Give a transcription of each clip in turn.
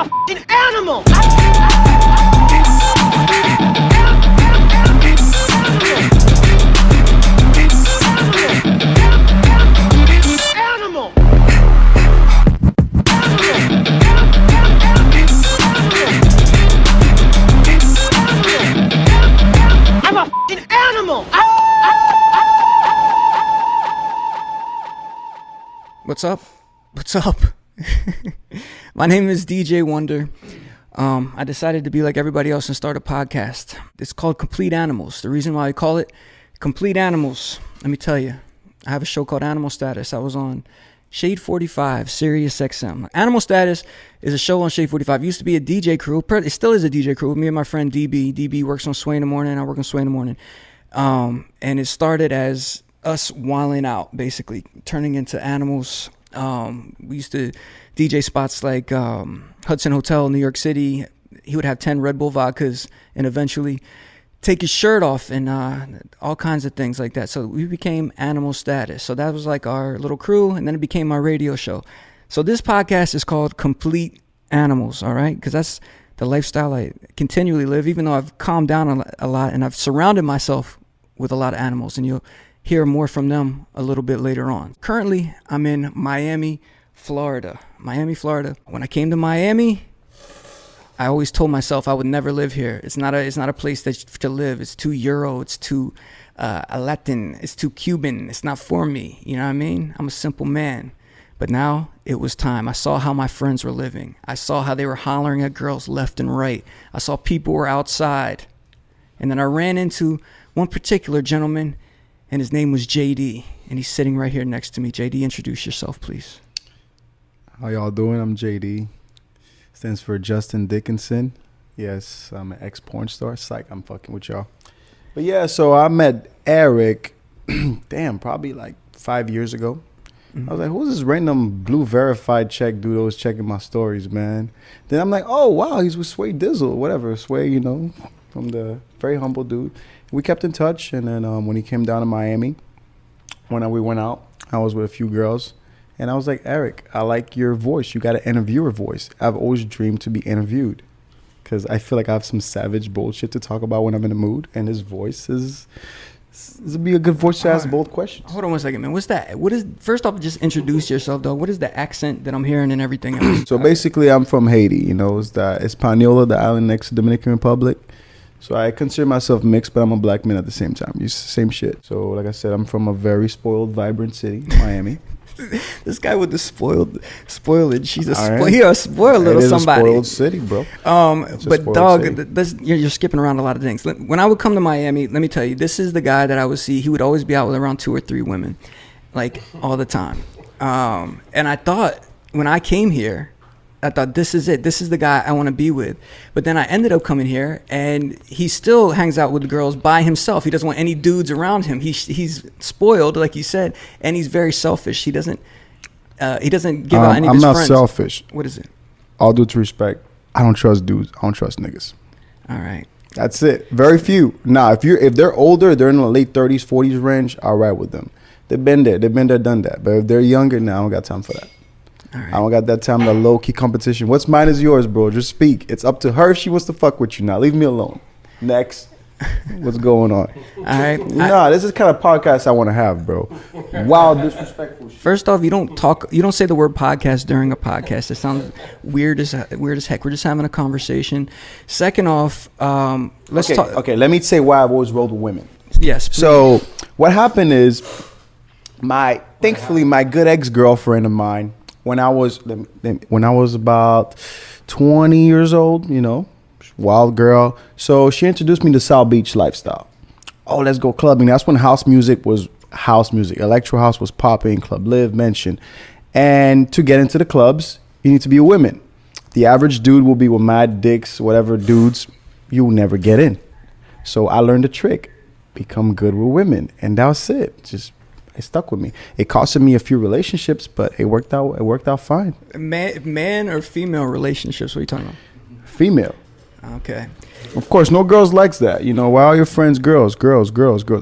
a f***ing animal! Animal! I'm a f***ing animal! What's up? What's up? My name is DJ Wonder. I decided to be like everybody else and start a podcast. It's called Complete Animals. The reason why I call it Complete Animals, let me tell you, I have a show called Animal Status. I was on Shade 45, Sirius XM. Animal Status is a show on Shade 45. It used to be a DJ crew. It still is a DJ crew. Me and my friend DB. DB works on Sway in the morning. I work on Sway in the morning. And it started as us wilding out, basically, turning into animals. We used to DJ spots like Hudson Hotel in New York City. He would have 10 Red Bull vodkas and eventually take his shirt off and all kinds of things like that. So we became Animal Status. So that was like our little crew, and then it became our radio show. So this podcast is called Complete Animals, all right? Because that's the lifestyle I continually live, even though I've calmed down a lot and I've surrounded myself with a lot of animals, and you'll hear more from them a little bit later on. Currently, I'm in Miami, Florida. When I came to Miami, I always told myself I would never live here. It's not a place to live. It's too Euro. It's too Latin. It's too Cuban. It's not for me. You know what I mean? I'm a simple man. But now it was time. I saw how my friends were living. I saw how they were hollering at girls left and right. I saw people were outside. And then I ran into one particular gentleman, and his name was JD, and he's sitting right here next to me. JD, introduce yourself, please. How y'all doing? I'm JD. Stands for Justin Dickinson. Yes, I'm an ex-porn star. Psych, I'm fucking with y'all. But yeah, so I met Eric, probably like 5 years ago. Mm-hmm. I was like, who's this random blue verified check dude that was checking my stories, man? Then I'm like, oh, wow, he's with Sway Dizzle, whatever. Sway, from the very humble dude. We kept in touch, and then when he came down to Miami, when we went out, I was with a few girls, and I was like, Eric, I like your voice. You got an interviewer voice. I've always dreamed to be interviewed because I feel like I have some savage bullshit to talk about when I'm in the mood, and his voice is be a good voice to ask both questions. Hold on 1 second, man. What's that? First off, just introduce yourself, though. What is the accent that I'm hearing and everything else? So basically, I'm from Haiti. It's the Hispaniola, the island next to Dominican Republic. So I consider myself mixed, but I'm a black man at the same time. Same shit. So like I said, I'm from a very spoiled, vibrant city, Miami. This guy with the spoilage. He's a spoiled little somebody. It is a spoiled city, bro. But dog, you're skipping around a lot of things. When I would come to Miami, let me tell you, this is the guy that I would see. He would always be out with around 2 or 3 women, like all the time. And I thought when I came here, I thought, this is it. This is the guy I want to be with. But then I ended up coming here, and he still hangs out with the girls by himself. He doesn't want any dudes around him. He's spoiled, like you said, and he's very selfish. He doesn't give out any of his friends. I'm not selfish. What is it? All due respect, I don't trust dudes. I don't trust niggas. All right. That's it. Very few. Nah, if they're older, they're in the late 30s, 40s range, I'll ride with them. They've been there, done that. But if they're younger, I don't got time for that. Right. I don't got that time, the low-key competition. What's mine is yours, bro. Just speak. It's up to her if she wants to fuck with you now. Leave me alone. Next. What's going on? All right. This is the kind of podcast I want to have, bro. Wow, disrespectful shit. First off, you don't say the word podcast during a podcast. It sounds weird as heck. We're just having a conversation. Second off, let's talk. Okay, let me say why I've always rolled with women. Yes, please. So what happened is thankfully my good ex-girlfriend of mine, when I was about 20 years old, wild girl. So she introduced me to South Beach lifestyle. Oh, let's go clubbing. That's when house music was house music. Electro house was popping, Club Live, Mention. And to get into the clubs, you need to be a woman. The average dude will be with mad dicks, whatever dudes, you'll never get in. So I learned a trick. Become good with women. And that's it. It stuck with me. It costed me a few relationships, but it worked out fine. Man or female relationships? What are you talking about? Female. Okay. Of course, no girls likes that. Why are your friends girls?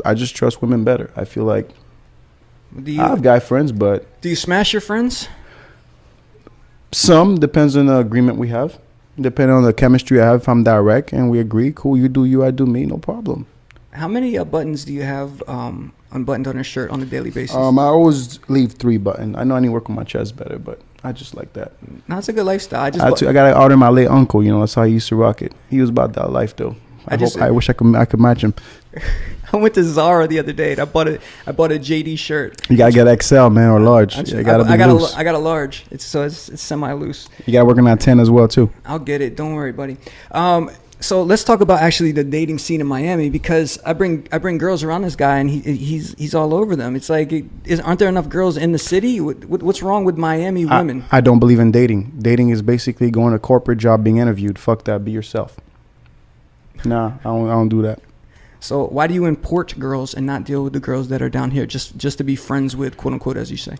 I just trust women better. I feel like I have guy friends, but... Do you smash your friends? Some, depends on the agreement we have. Depending on the chemistry I have, if I'm direct and we agree, cool, you do you, I do me, no problem. How many buttons do you have unbuttoned on a shirt on a daily basis? I always leave 3 buttons. I know I need to work on my chest better, but I just like that. No, it's a good lifestyle. I got to order my late uncle. You know, that's how he used to rock it. He was about that life, though. I wish I could match him. I went to Zara the other day and I bought a JD shirt. You gotta get XL, man, or large. I got a large. It's semi loose. You gotta work on that 10 as well too. I'll get it. Don't worry, buddy. So let's talk about actually the dating scene in Miami, because I bring girls around this guy and he's all over them. It's like, aren't there enough girls in the city? What's wrong with Miami women? I don't believe in dating. Dating is basically going to a corporate job, being interviewed. Fuck that. Be yourself. Nah, I don't do that. So why do you import girls and not deal with the girls that are down here, just to be friends with, quote unquote, as you say?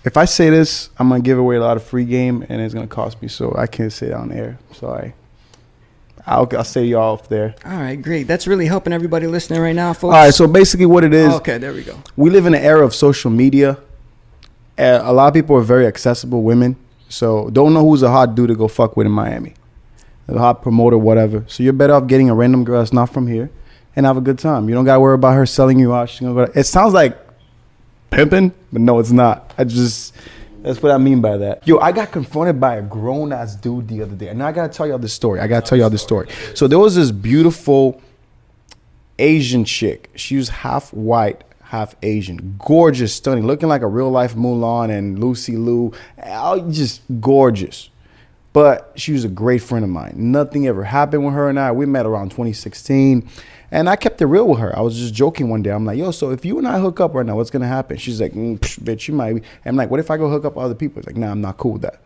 If I say this, I'm gonna give away a lot of free game and it's gonna cost me, so I can't say it on air. Sorry. I'll say y'all off there. All right, great. That's really helping everybody listening right now, folks. All right, so basically what it is. Okay, there we go. We live in an era of social media. A lot of people are very accessible, women. So don't know who's a hot dude to go fuck with in Miami. A hot promoter, whatever. So you're better off getting a random girl that's not from here and have a good time. You don't got to worry about her selling you out. She's gonna go. It sounds like pimping, but no, it's not. That's what I mean by that. Yo, I got confronted by a grown-ass dude the other day. And now I got to tell y'all this story. So there was this beautiful Asian chick. She was half white, half Asian. Gorgeous, stunning. Looking like a real-life Mulan and Lucy Liu. Just gorgeous. But she was a great friend of mine. Nothing ever happened with her and I. We met around 2016. And I kept it real with her. I was just joking one day. I'm like, yo, so if you and I hook up right now, what's going to happen? She's like, bitch, you might be. And I'm like, what if I go hook up with other people? It's like, nah, I'm not cool with that.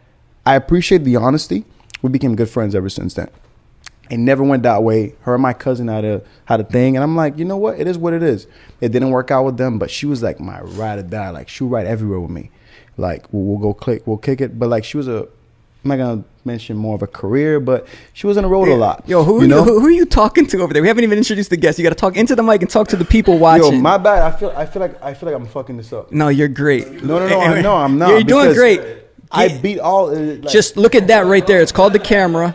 I appreciate the honesty. We became good friends ever since then. It never went that way. Her and my cousin had a thing. And I'm like, you know what? It is what it is. It didn't work out with them. But she was like my ride or die. Like, she would ride everywhere with me. Like, we'll kick it. But like, she was I'm not going to mention more of a career, but she was on the road a lot. Yo, who are you talking to over there? We haven't even introduced the guests. You got to talk into the mic and talk to the people watching. Yo, my bad. I feel like I'm fucking this up. No, you're great. No, I'm not. You're doing great. I beat all. Just look at that right there. It's called the camera.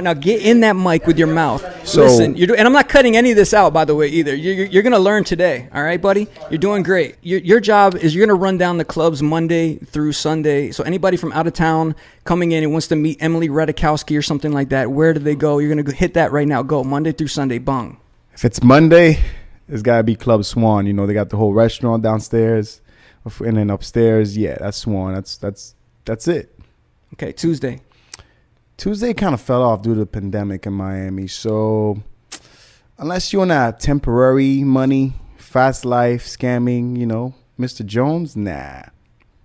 Now get in that mic with your mouth. So, listen, and I'm not cutting any of this out, by the way, either. You're going to learn today. All right, buddy? You're doing great. Your job is you're going to run down the clubs Monday through Sunday. So anybody from out of town coming in and wants to meet Emily Radikowski or something like that, where do they go? You're going to hit that right now. Go Monday through Sunday. Bung. If it's Monday, it's got to be Club Swan. You know, they got the whole restaurant downstairs and then upstairs. Yeah, that's Swan. That's it. Okay, Tuesday kind of fell off due to the pandemic in Miami. So unless you're on that temporary money, fast life, scamming, Mr. Jones, nah,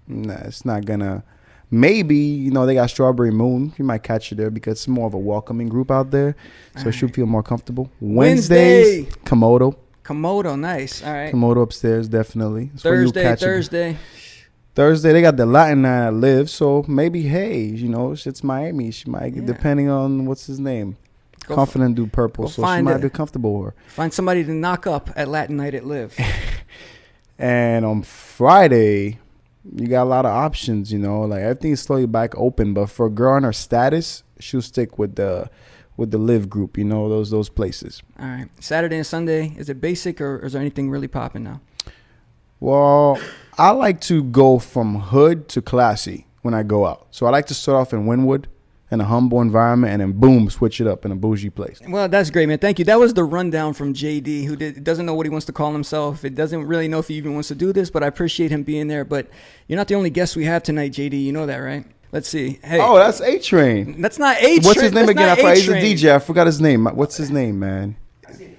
it's not gonna. Maybe, they got Strawberry Moon. You might catch you there because it's more of a welcoming group out there. So it should feel more comfortable. Wednesdays, Komodo, nice. All right. Komodo upstairs, definitely. That's Thursday, they got the Latin night at Live, so maybe, hey, it's Miami. She might, depending on what's his name. Confident do purple, so she might be comfortable with her. Find somebody to knock up at Latin night at Live. And on Friday, you got a lot of options, like everything is slowly back open. But for a girl on her status, she'll stick with the Live group, those places. All right. Saturday and Sunday, is it basic or is there anything really popping now? Well, I like to go from hood to classy when I go out. So I like to start off in Wynwood in a humble environment and then boom, switch it up in a bougie place. Well, that's great, man. Thank you. That was the rundown from JD, who doesn't know what he wants to call himself. It doesn't really know if he even wants to do this, but I appreciate him being there. But you're not the only guest we have tonight, JD. You know that, right? Let's see. Hey. Oh, that's A-Train. That's not A-Train. What's his name again? He's a DJ. I forgot his name. What's his name, man?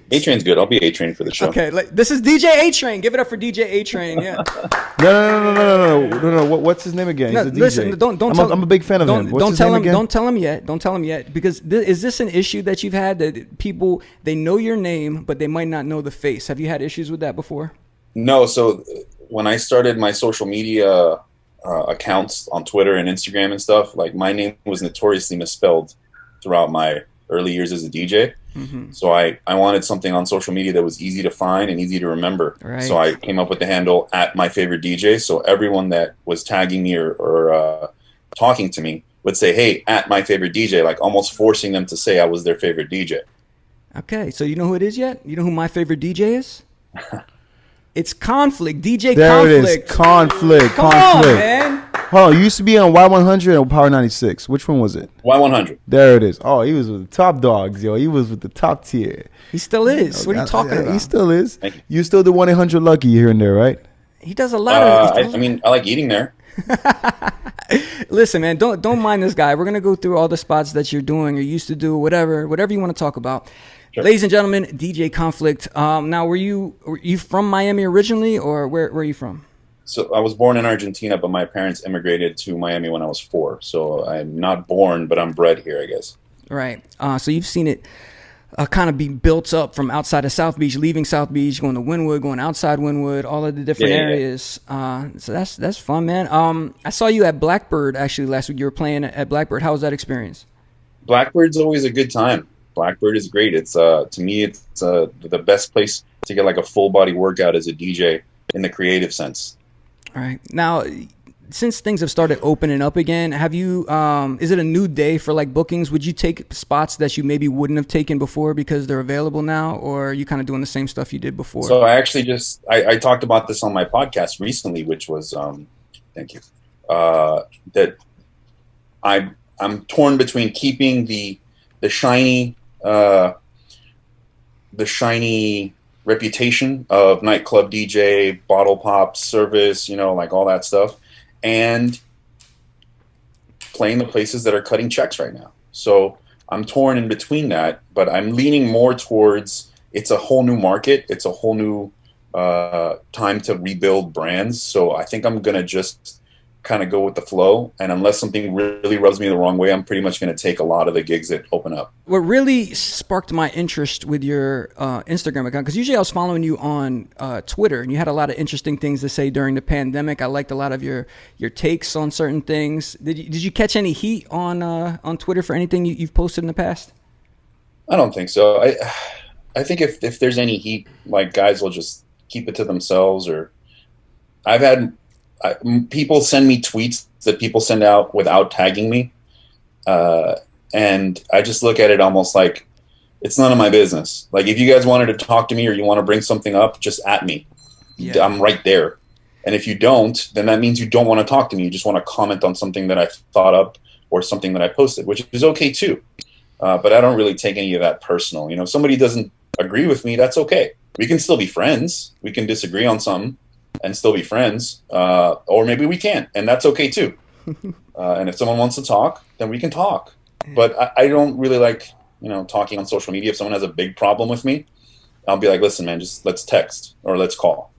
A-Train's good. I'll be A-Train for the show. Okay, this is DJ A-Train. Give it up for DJ A-Train. Yeah. No. What's his name again? He's a DJ. Listen, I'm a big fan of him. Don't tell him yet. Because is this an issue that you've had, that people, they know your name, but they might not know the face? Have you had issues with that before? No. So when I started my social media accounts on Twitter and Instagram and stuff, like my name was notoriously misspelled throughout my early years as a DJ. Mm-hmm. So I wanted something on social media that was easy to find and easy to remember. Right. So I came up with the handle @myfavoritedj. So everyone that was tagging me or talking to me would say, "Hey, at my favorite DJ," like almost forcing them to say I was their favorite DJ. Okay, so you know who it is yet? You know who my favorite DJ is? It's Konflikt, DJ There Konflikt. it is. Konflikt. Come Konflikt. on, man. Oh, you used to be on Y100 or Power 96. Which one was it? Y100. There it is. Oh, he was with the top dogs, yo. He was with the top tier. He still is. What are you talking about? He still is. Thank you. You still the 1-800 Lucky here and there, right? He does a lot of. I mean, I like eating there. Listen, man, don't mind this guy. We're gonna go through all the spots that you're doing or used to do, whatever you want to talk about. Sure. Ladies and gentlemen, DJ Konflikt. Now, were you from Miami originally, or where are you from? So I was born in Argentina, but my parents immigrated to Miami when I was 4. So I'm not born, but I'm bred here, I guess. Right. So you've seen it kind of be built up from outside of South Beach, leaving South Beach, going to Wynwood, going outside Wynwood, all of the different areas. So that's fun, man. I saw you at Blackbird actually last week. You were playing at Blackbird. How was that experience? Blackbird's always a good time. Blackbird is great. It's to me, it's the best place to get like a full body workout as a DJ in the creative sense. All right. Now, since things have started opening up again, have you? Is it a new day for like bookings? Would you take spots that you maybe wouldn't have taken before because they're available now, or are you kind of doing the same stuff you did before? So I actually I talked about this on my podcast recently, which was thank you. That I'm torn between keeping the shiny reputation of nightclub DJ, bottle pop, service, like all that stuff, and playing the places that are cutting checks right now. So I'm torn in between that, but I'm leaning more towards it's a whole new market. It's a whole new time to rebuild brands. So I think I'm going to just kind of go with the flow. And unless something really rubs me the wrong way, I'm pretty much going to take a lot of the gigs that open up. What really sparked my interest with your Instagram account, because usually I was following you on Twitter, and you had a lot of interesting things to say during the pandemic. I liked a lot of your takes on certain things. Did you catch any heat on Twitter for anything you've posted in the past? I don't think so. I think if there's any heat, like guys will just keep it to themselves. Or I've had people send me tweets that people send out without tagging me. And I just look at it almost like it's none of my business. Like if you guys wanted to talk to me or you want to bring something up, just at me. Yeah. I'm right there. And if you don't, then that means you don't want to talk to me. You just want to comment on something that I thought up or something that I posted, which is okay too. But I don't really take any of that personal. If somebody doesn't agree with me, that's okay. We can still be friends. We can disagree on something and still be friends, or maybe we can't, and that's okay too. And if someone wants to talk, then we can talk. But I don't really like, talking on social media. If someone has a big problem with me, I'll be like, listen, man, just let's text or let's call.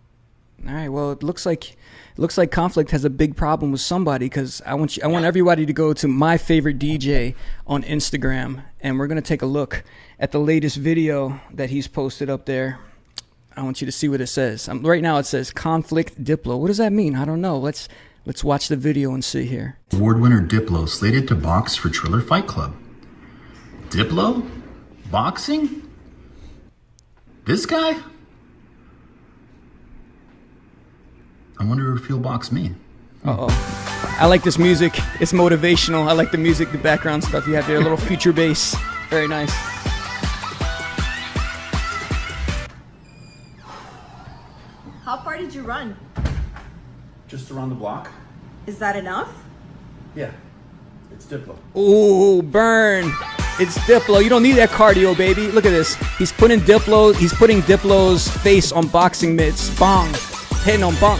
All right. Well, it looks like Konflikt has a big problem with somebody, because I want everybody to go to my favorite DJ on Instagram, and we're gonna take a look at the latest video that he's posted up there. I want you to see what it says. Right now it says Konflikt Diplo. What does that mean? I don't know. Let's watch the video and see here. Award winner Diplo slated to box for Triller Fight Club. Diplo? Boxing? This guy? I wonder if he'll box me. Uh-oh. I like this music. It's motivational. I like the music, the background stuff you have there. A little future bass. Very nice. How far did you run? Just around the block? Is that enough? Yeah. It's Diplo. Ooh, burn. It's Diplo. You don't need that cardio, baby. Look at this. He's putting Diplo's face on boxing mitts. Bong. Hitting on bong.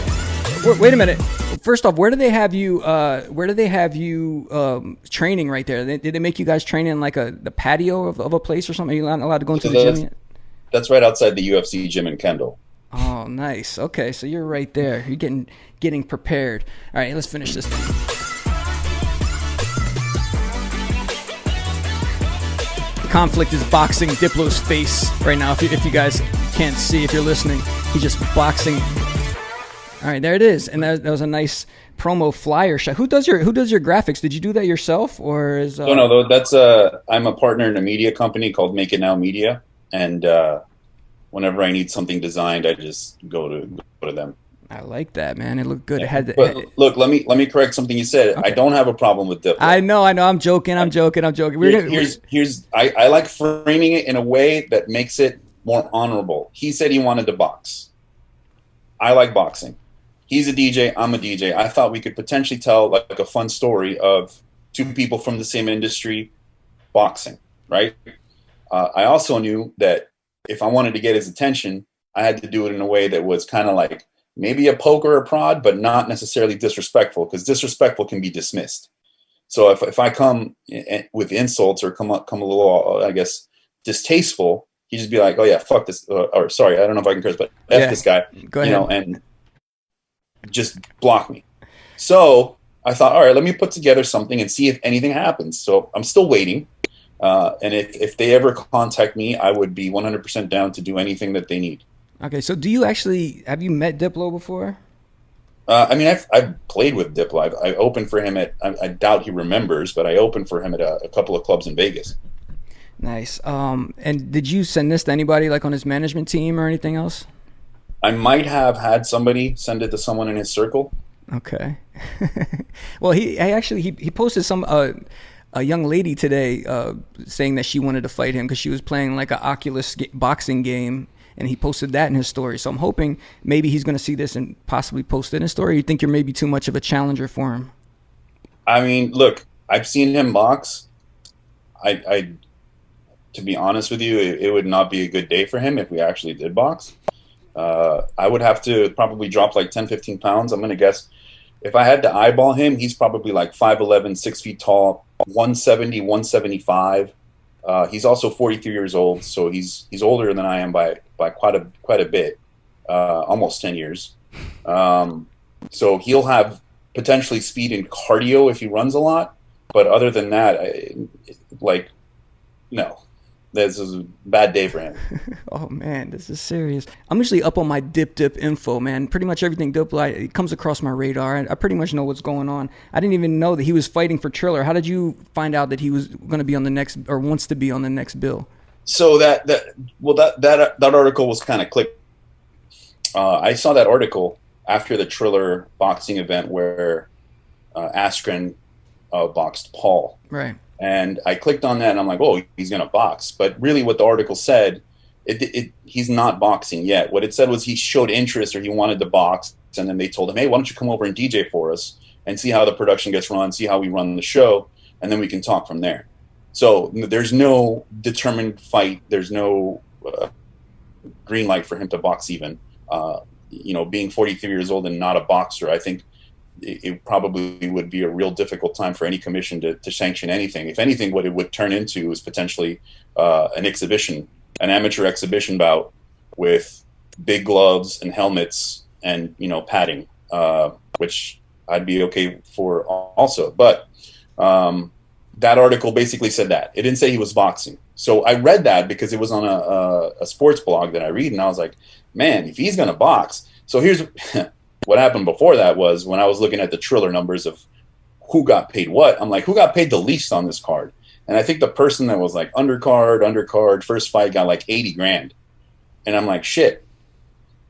Wait a minute. First off, where do they have you training right there? Did they make you guys train in like the patio of a place or something? Are you not allowed to go into the gym yet? That's right outside the UFC gym in Kendall. Oh, nice. Okay, so you're right there. You're getting prepared. All right, let's finish this thing. Konflikt is boxing Diplo's face right now. If you guys can't see, if you're listening, he's just boxing. All right, there it is, and that was a nice promo flyer shot. Who does your graphics? Did you do that yourself, or is? No. That's I'm a partner in a media company called Make It Now Media, and whenever I need something designed, I just go to them. I like that, man. It looked good. It had But look, let me correct something you said. Okay. I don't have a problem with Diplo. I know. I'm joking. I like framing it in a way that makes it more honorable. He said he wanted to box. I like boxing. He's a DJ. I'm a DJ. I thought we could potentially tell like a fun story of two people from the same industry boxing, right? I also knew that if I wanted to get his attention, I had to do it in a way that was kind of like maybe a poke or a prod, but not necessarily disrespectful, because disrespectful can be dismissed. So if I come with insults or come a little, I guess, distasteful, he just be like, oh yeah, fuck this, or sorry, I don't know if I can curse, but F this guy, Go ahead. And just block me. So I thought, all right, let me put together something and see if anything happens. So I'm still waiting. And if they ever contact me, I would be 100% down to do anything that they need. Okay, so have you met Diplo before? I mean, I've played with Diplo. I opened for him I doubt he remembers, but I opened for him at a couple of clubs in Vegas. Nice. And did you send this to anybody like on his management team or anything else? I might have had somebody send it to someone in his circle. Okay. Well, he posted a young lady today saying that she wanted to fight him because she was playing like an Oculus boxing game, and he posted that in his story. So I'm hoping maybe he's going to see this and possibly post it in his story. You think you're maybe too much of a challenger for him? I mean, look, I've seen him box. I to be honest with you, it would not be a good day for him if we actually did box. I would have to probably drop like 10, 15 pounds. I'm going to guess if I had to eyeball him, he's probably like 5'11", 6 feet tall, 170, 175. He's also 43 years old, so he's older than I am by quite a bit, almost 10 years. So he'll have potentially speed and cardio if he runs a lot, but other than that, no. This is a bad day for him. Oh man, this is serious. I'm usually up on my dip info, man. Pretty much everything Diplo, it comes across my radar. I pretty much know what's going on. I didn't even know that he was fighting for Triller. How did you find out that he was going to be on the next, or wants to be on the next bill? So that article was kind of click. I saw that article after the Triller boxing event where Askren boxed Paul. Right. And I clicked on that and I'm like, oh, he's going to box. But really what the article said, he's not boxing yet. What it said was he showed interest or he wanted to box. And then they told him, hey, why don't you come over and DJ for us and see how the production gets run, see how we run the show, and then we can talk from there. So there's no determined fight. There's no green light for him to box even. Being 43 years old and not a boxer, I think it probably would be a real difficult time for any commission to sanction anything. If anything, what it would turn into is potentially an amateur exhibition bout with big gloves and helmets and, padding, which I'd be okay for also. But that article basically said that. It didn't say he was boxing. So I read that because it was on a sports blog that I read, and I was like, man, if he's going to box. So here's what happened before that was when I was looking at the Triller numbers of who got paid what, I'm like, who got paid the least on this card? And I think the person that was like undercard, first fight got like 80 grand. And I'm like, shit,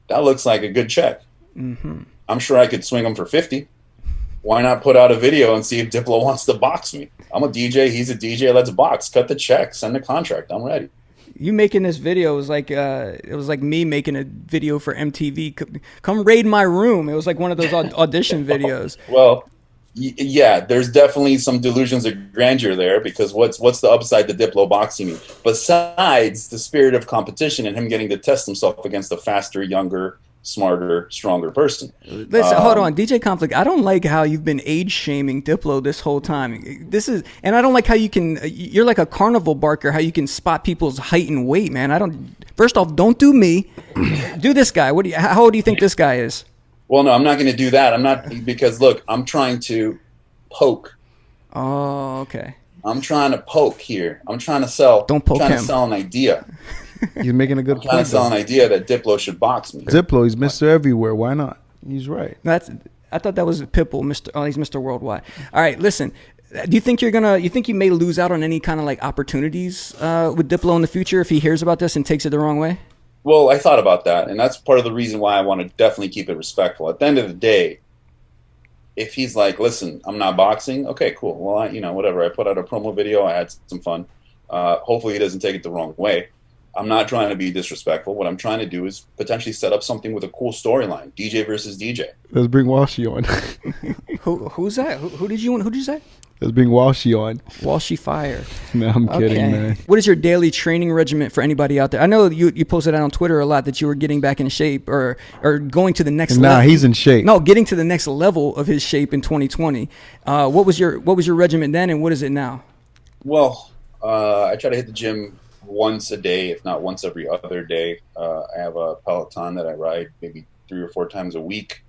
that looks like a good check. Mm-hmm. I'm sure I could swing him for 50. Why not put out a video and see if Diplo wants to box me? I'm a DJ, he's a DJ, let's box. Cut the check, send the contract, I'm ready. You making this video was like it was like me making a video for MTV. Come raid my room. It was like one of those audition videos. Well, yeah, there's definitely some delusions of grandeur there because what's the upside to Diplo boxing me besides the spirit of competition and him getting to test himself against a faster, younger, smarter, stronger person. Listen, hold on, DJ Konflikt. I don't like how you've been age shaming Diplo this whole time. And I don't like how you're like a carnival barker. How you can spot people's height and weight, man. First off, don't do me. Do this guy. How old do you think this guy is? Well, no, I'm not going to do that. I'm not because look, I'm trying to poke. Oh, okay. I'm trying to poke here. I'm trying to sell. Don't poke him. I'm trying to sell an idea. He's making a good point. I'm trying to sell an idea that Diplo should box me. Diplo, he's Mr. Everywhere. Why not? He's right. I thought that was Pitbull. He's Mr. Worldwide. All right, listen. Do you think you may lose out on any kind of like opportunities with Diplo in the future if he hears about this and takes it the wrong way? Well, I thought about that, and that's part of the reason why I want to definitely keep it respectful. At the end of the day, if he's like, "Listen, I'm not boxing," okay, cool. Well, whatever. I put out a promo video. I had some fun. Hopefully, he doesn't take it the wrong way. I'm not trying to be disrespectful. What I'm trying to do is potentially set up something with a cool storyline: DJ versus DJ. Let's bring Walshy on. Who's that? Who did you say? Let's bring Walshy on. Walshy Fire. No, I'm kidding, man. What is your daily training regimen for anybody out there? I know you posted out on Twitter a lot that you were getting back in shape or going to the next level. Nah, he's in shape. No, getting to the next level of his shape in 2020. What was your regimen then, and what is it now? Well, I try to hit the gym once a day, if not once every other day. I have a Peloton that I ride maybe 3 or 4 times a week.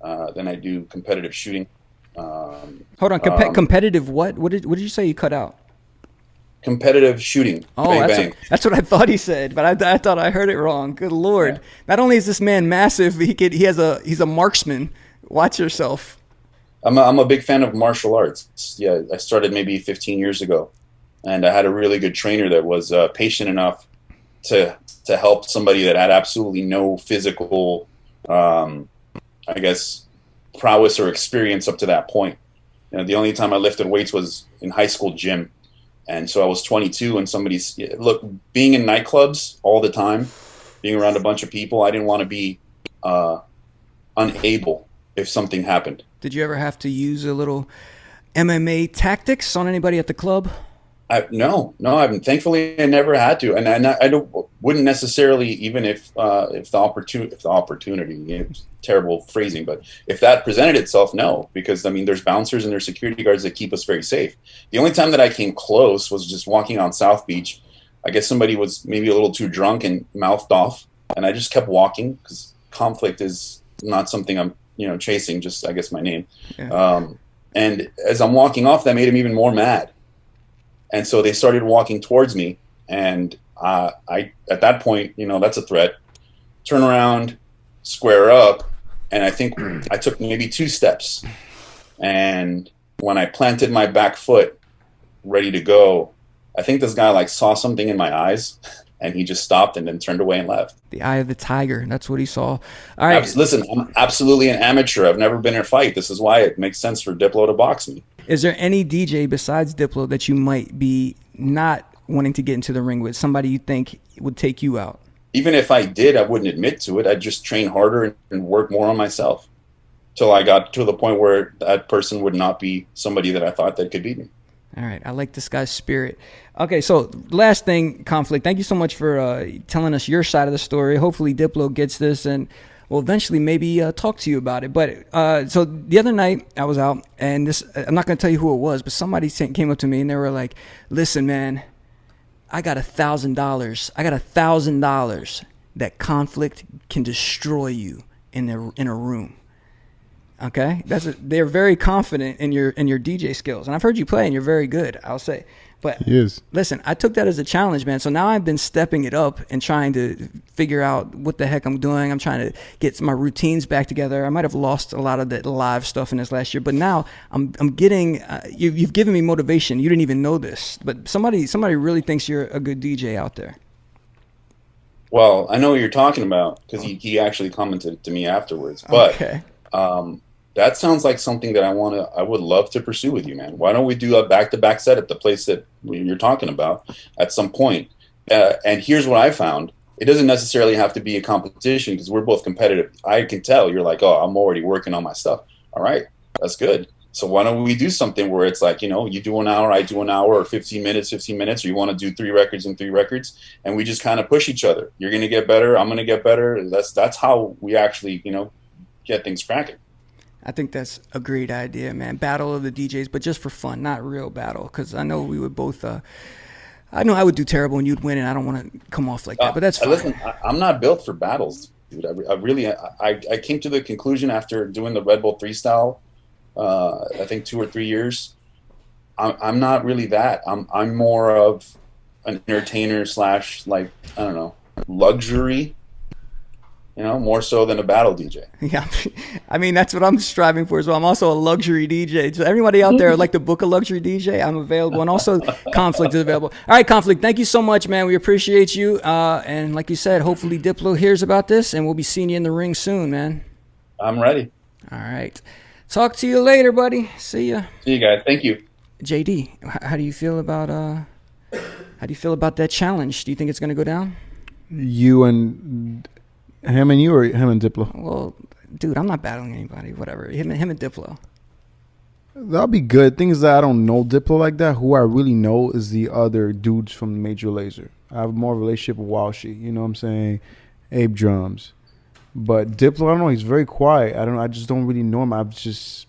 Then I do competitive shooting. Hold on, competitive what? What did you say you cut out? Competitive shooting. Oh, bang, that's what I thought he said, but I thought I heard it wrong. Good Lord! Yeah. Not only is this man massive, he's a marksman. Watch yourself. I'm a big fan of martial arts. Yeah, I started maybe 15 years ago, and I had a really good trainer that was patient enough to help somebody that had absolutely no physical, I guess, prowess or experience up to that point. The only time I lifted weights was in high school gym. And so I was 22 and being in nightclubs all the time, being around a bunch of people, I didn't want to be unable if something happened. Did you ever have to use a little MMA tactics on anybody at the club? No, thankfully I never had to, and wouldn't necessarily, even if the opportunity, terrible phrasing, but if that presented itself, no, because there's bouncers and there's security guards that keep us very safe. The only time that I came close was just walking on South Beach. I guess somebody was maybe a little too drunk and mouthed off, and I just kept walking because Konflikt is not something I'm chasing, just I guess my name. Yeah. And as I'm walking off, that made him even more mad. And so they started walking towards me, and I at that point, that's a threat. Turn around, square up, and I think I took maybe 2 steps. And when I planted my back foot, ready to go, I think this guy saw something in my eyes, and he just stopped and then turned away and left. The eye of the tiger. That's what he saw. All right. Listen, I'm absolutely an amateur. I've never been in a fight. This is why it makes sense for Diplo to box me. Is there any DJ besides Diplo that you might be not wanting to get into the ring with? Somebody you think would take you out? Even if I did, I wouldn't admit to it. I'd just train harder and work more on myself till I got to the point where that person would not be somebody that I thought that could beat me. All right. I like this guy's spirit. Okay, so last thing, Konflikt. Thank you so much for telling us your side of the story. Hopefully Diplo gets this and will eventually maybe talk to you about it. But so the other night I was out, and I'm not going to tell you who it was, but somebody came up to me and they were like, "Listen, man, I got $1,000. I got $1,000 that Konflikt can destroy you in a room." Okay, they're very confident in your DJ skills, and I've heard you play, and you're very good, I'll say. But listen, I took that as a challenge, man. So now I've been stepping it up and trying to figure out what the heck I'm doing. I'm trying to get my routines back together. I might have lost a lot of the live stuff in this last year, but now I'm getting. You've given me motivation. You didn't even know this, but somebody really thinks you're a good DJ out there. Well, I know what you're talking about because he actually commented to me afterwards. But okay. That sounds like something that I would love to pursue with you, man. Why don't we do a back-to-back set at the place that you're talking about at some point? And here's what I found. It doesn't necessarily have to be a competition because we're both competitive. I can tell you're like, oh, I'm already working on my stuff. All right, that's good. So why don't we do something where it's like, you do an hour, I do an hour, or 15 minutes, or you want to do 3 records and 3 records, and we just kind of push each other. You're going to get better. I'm going to get better. That's how we actually, get things cracking. I think that's a great idea, man. Battle of the DJs, but just for fun, not real battle. Because I know we would both. I know I would do terrible and you'd win, and I don't want to come off like that. But that's fine. Listen, I'm not built for battles, dude. I came to the conclusion after doing the Red Bull Freestyle. I think 2 or 3 years. I'm not really that. I'm more of an entertainer / luxury You know, more so than a battle DJ. Yeah, I mean that's what I'm striving for as well. I'm also a luxury DJ. So everybody out there would like to book a luxury DJ, I'm available, and also Konflikt is available. All right, Konflikt, thank you so much, man. We appreciate you. And like you said, hopefully Diplo hears about this, and we'll be seeing you in the ring soon, man. I'm ready. All right, talk to you later, buddy. See ya. See you guys. Thank you. JD, how do you feel about that challenge? Do you think it's gonna go down? You and him and you, or him and Diplo? Well, dude, I'm not battling anybody. Whatever. Him and Diplo. That'll be good. Thing is that I don't know Diplo like that. Who I really know is the other dudes from Major Lazer. I have more of a relationship with Walshy. You know what I'm saying? Abe Drums. But Diplo, I don't know. He's very quiet. I just don't really know him. I've just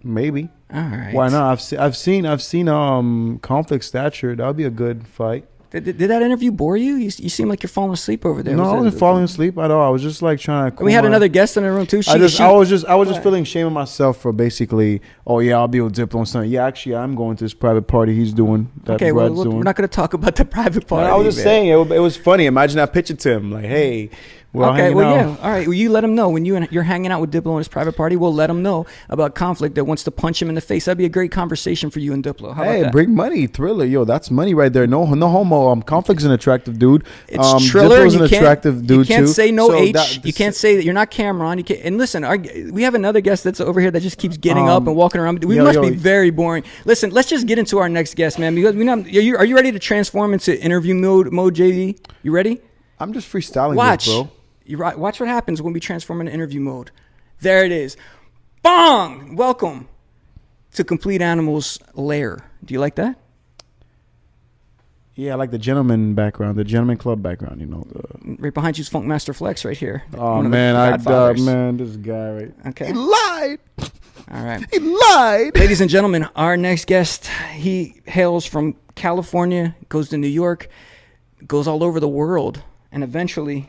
maybe. All right. Why not? I've seen Konflikt stature. That'll be a good fight. Did that interview bore you? You seem like you're falling asleep over there. No, I wasn't falling asleep at all. I was just like trying to. We had another guest in the room too. I was just feeling shame of myself for basically. Oh yeah, I'll be with Diplo and something. Yeah, actually, I'm going to this private party he's doing. That okay, well, Brad's doing. we're not going to talk about the private party. No, I was just saying it was funny. Imagine I pitch it to him like, hey. Okay, well, yeah. All right. Well, you let him know when you're hanging out with Diplo in his private party. We'll let him know about Konflikt that wants to punch him in the face. That'd be a great conversation for you and Diplo. How about that? Bring money, Triller. Yo, that's money right there. No homo. Konflikt's an attractive dude. It's Triller. Diplo's an attractive dude too. You can't say no H. You can't say that you're not Cameron. You can't. And listen, we have another guest that's over here that just keeps getting up and walking around. We must be very boring. Listen, let's just get into our next guest, man. Because are you ready to transform into interview mode, JD? You ready? I'm just freestyling. Watch, this, bro. Watch what happens when we transform into interview mode. There it is. Bong! Welcome to Complete Animals' lair. Do you like that? Yeah, I like the gentleman background, the gentleman club background. You know, right behind you's Funkmaster Flex right here. Oh man, man, this guy right. Okay. He lied. All right. He lied. Ladies and gentlemen, our next guest, he hails from California, goes to New York, goes all over the world, and eventually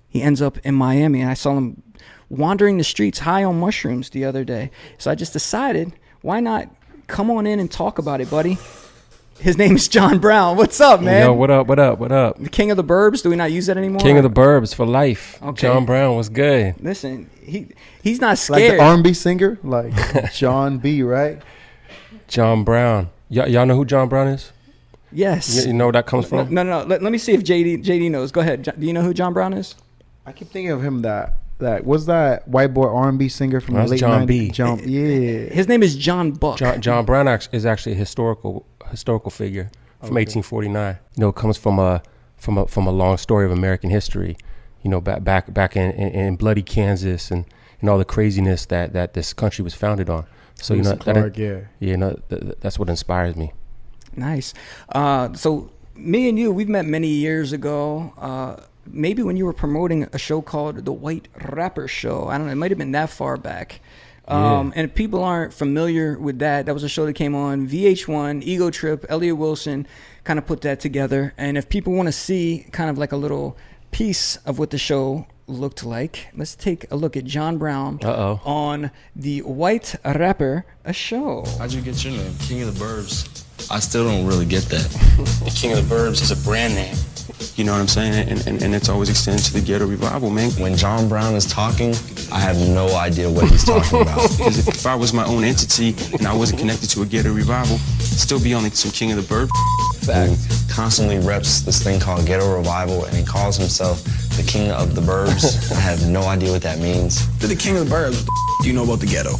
he ends up in Miami. And I saw him wandering the streets high on mushrooms the other day. So I just decided, why not come on in and talk about it, buddy? His name is John Brown. What's up, man? Yo, what up? The King of the Burbs? Do we not use that anymore? King of the Burbs for life. Okay. John Brown was good. Listen, he's not scared. Like the R&B singer? Like John B., right? John Brown. Y'all know who John Brown is? Yes. You know where that comes from? No. Let me see if JD knows. Go ahead. Do you know who John Brown is? I keep thinking of him that was that white boy R&B singer from the late John 90s. B. Yeah. His name is John Buck. John Brown is actually a historical figure from 1849. You know, it comes from a long story of American history. You know, back in bloody Kansas and all the craziness that this country was founded on. So that's what inspires me. Nice. So me and you, we've met many years ago. Maybe when you were promoting a show called The White Rapper Show. I don't know. It might have been that far back. And if people aren't familiar with that was a show that came on VH1, Ego Trip, Elliot Wilson kind of put that together. And if people want to see kind of like a little piece of what the show looked like, let's take a look at John Brown on The White Rapper Show. How'd you get your name? King of the Burbs. I still don't really get that. The King of the Burbs is a brand name. You know what I'm saying? And it's always extended to the ghetto revival, man. When John Brown is talking, I have no idea what he's talking about. Because if I was my own entity and I wasn't connected to a ghetto revival, I'd still be on like some King of the Burbs. He constantly reps this thing called ghetto revival, and he calls himself the King of the Burbs. I have no idea what that means. To the King of the Burbs, do you know about the ghetto?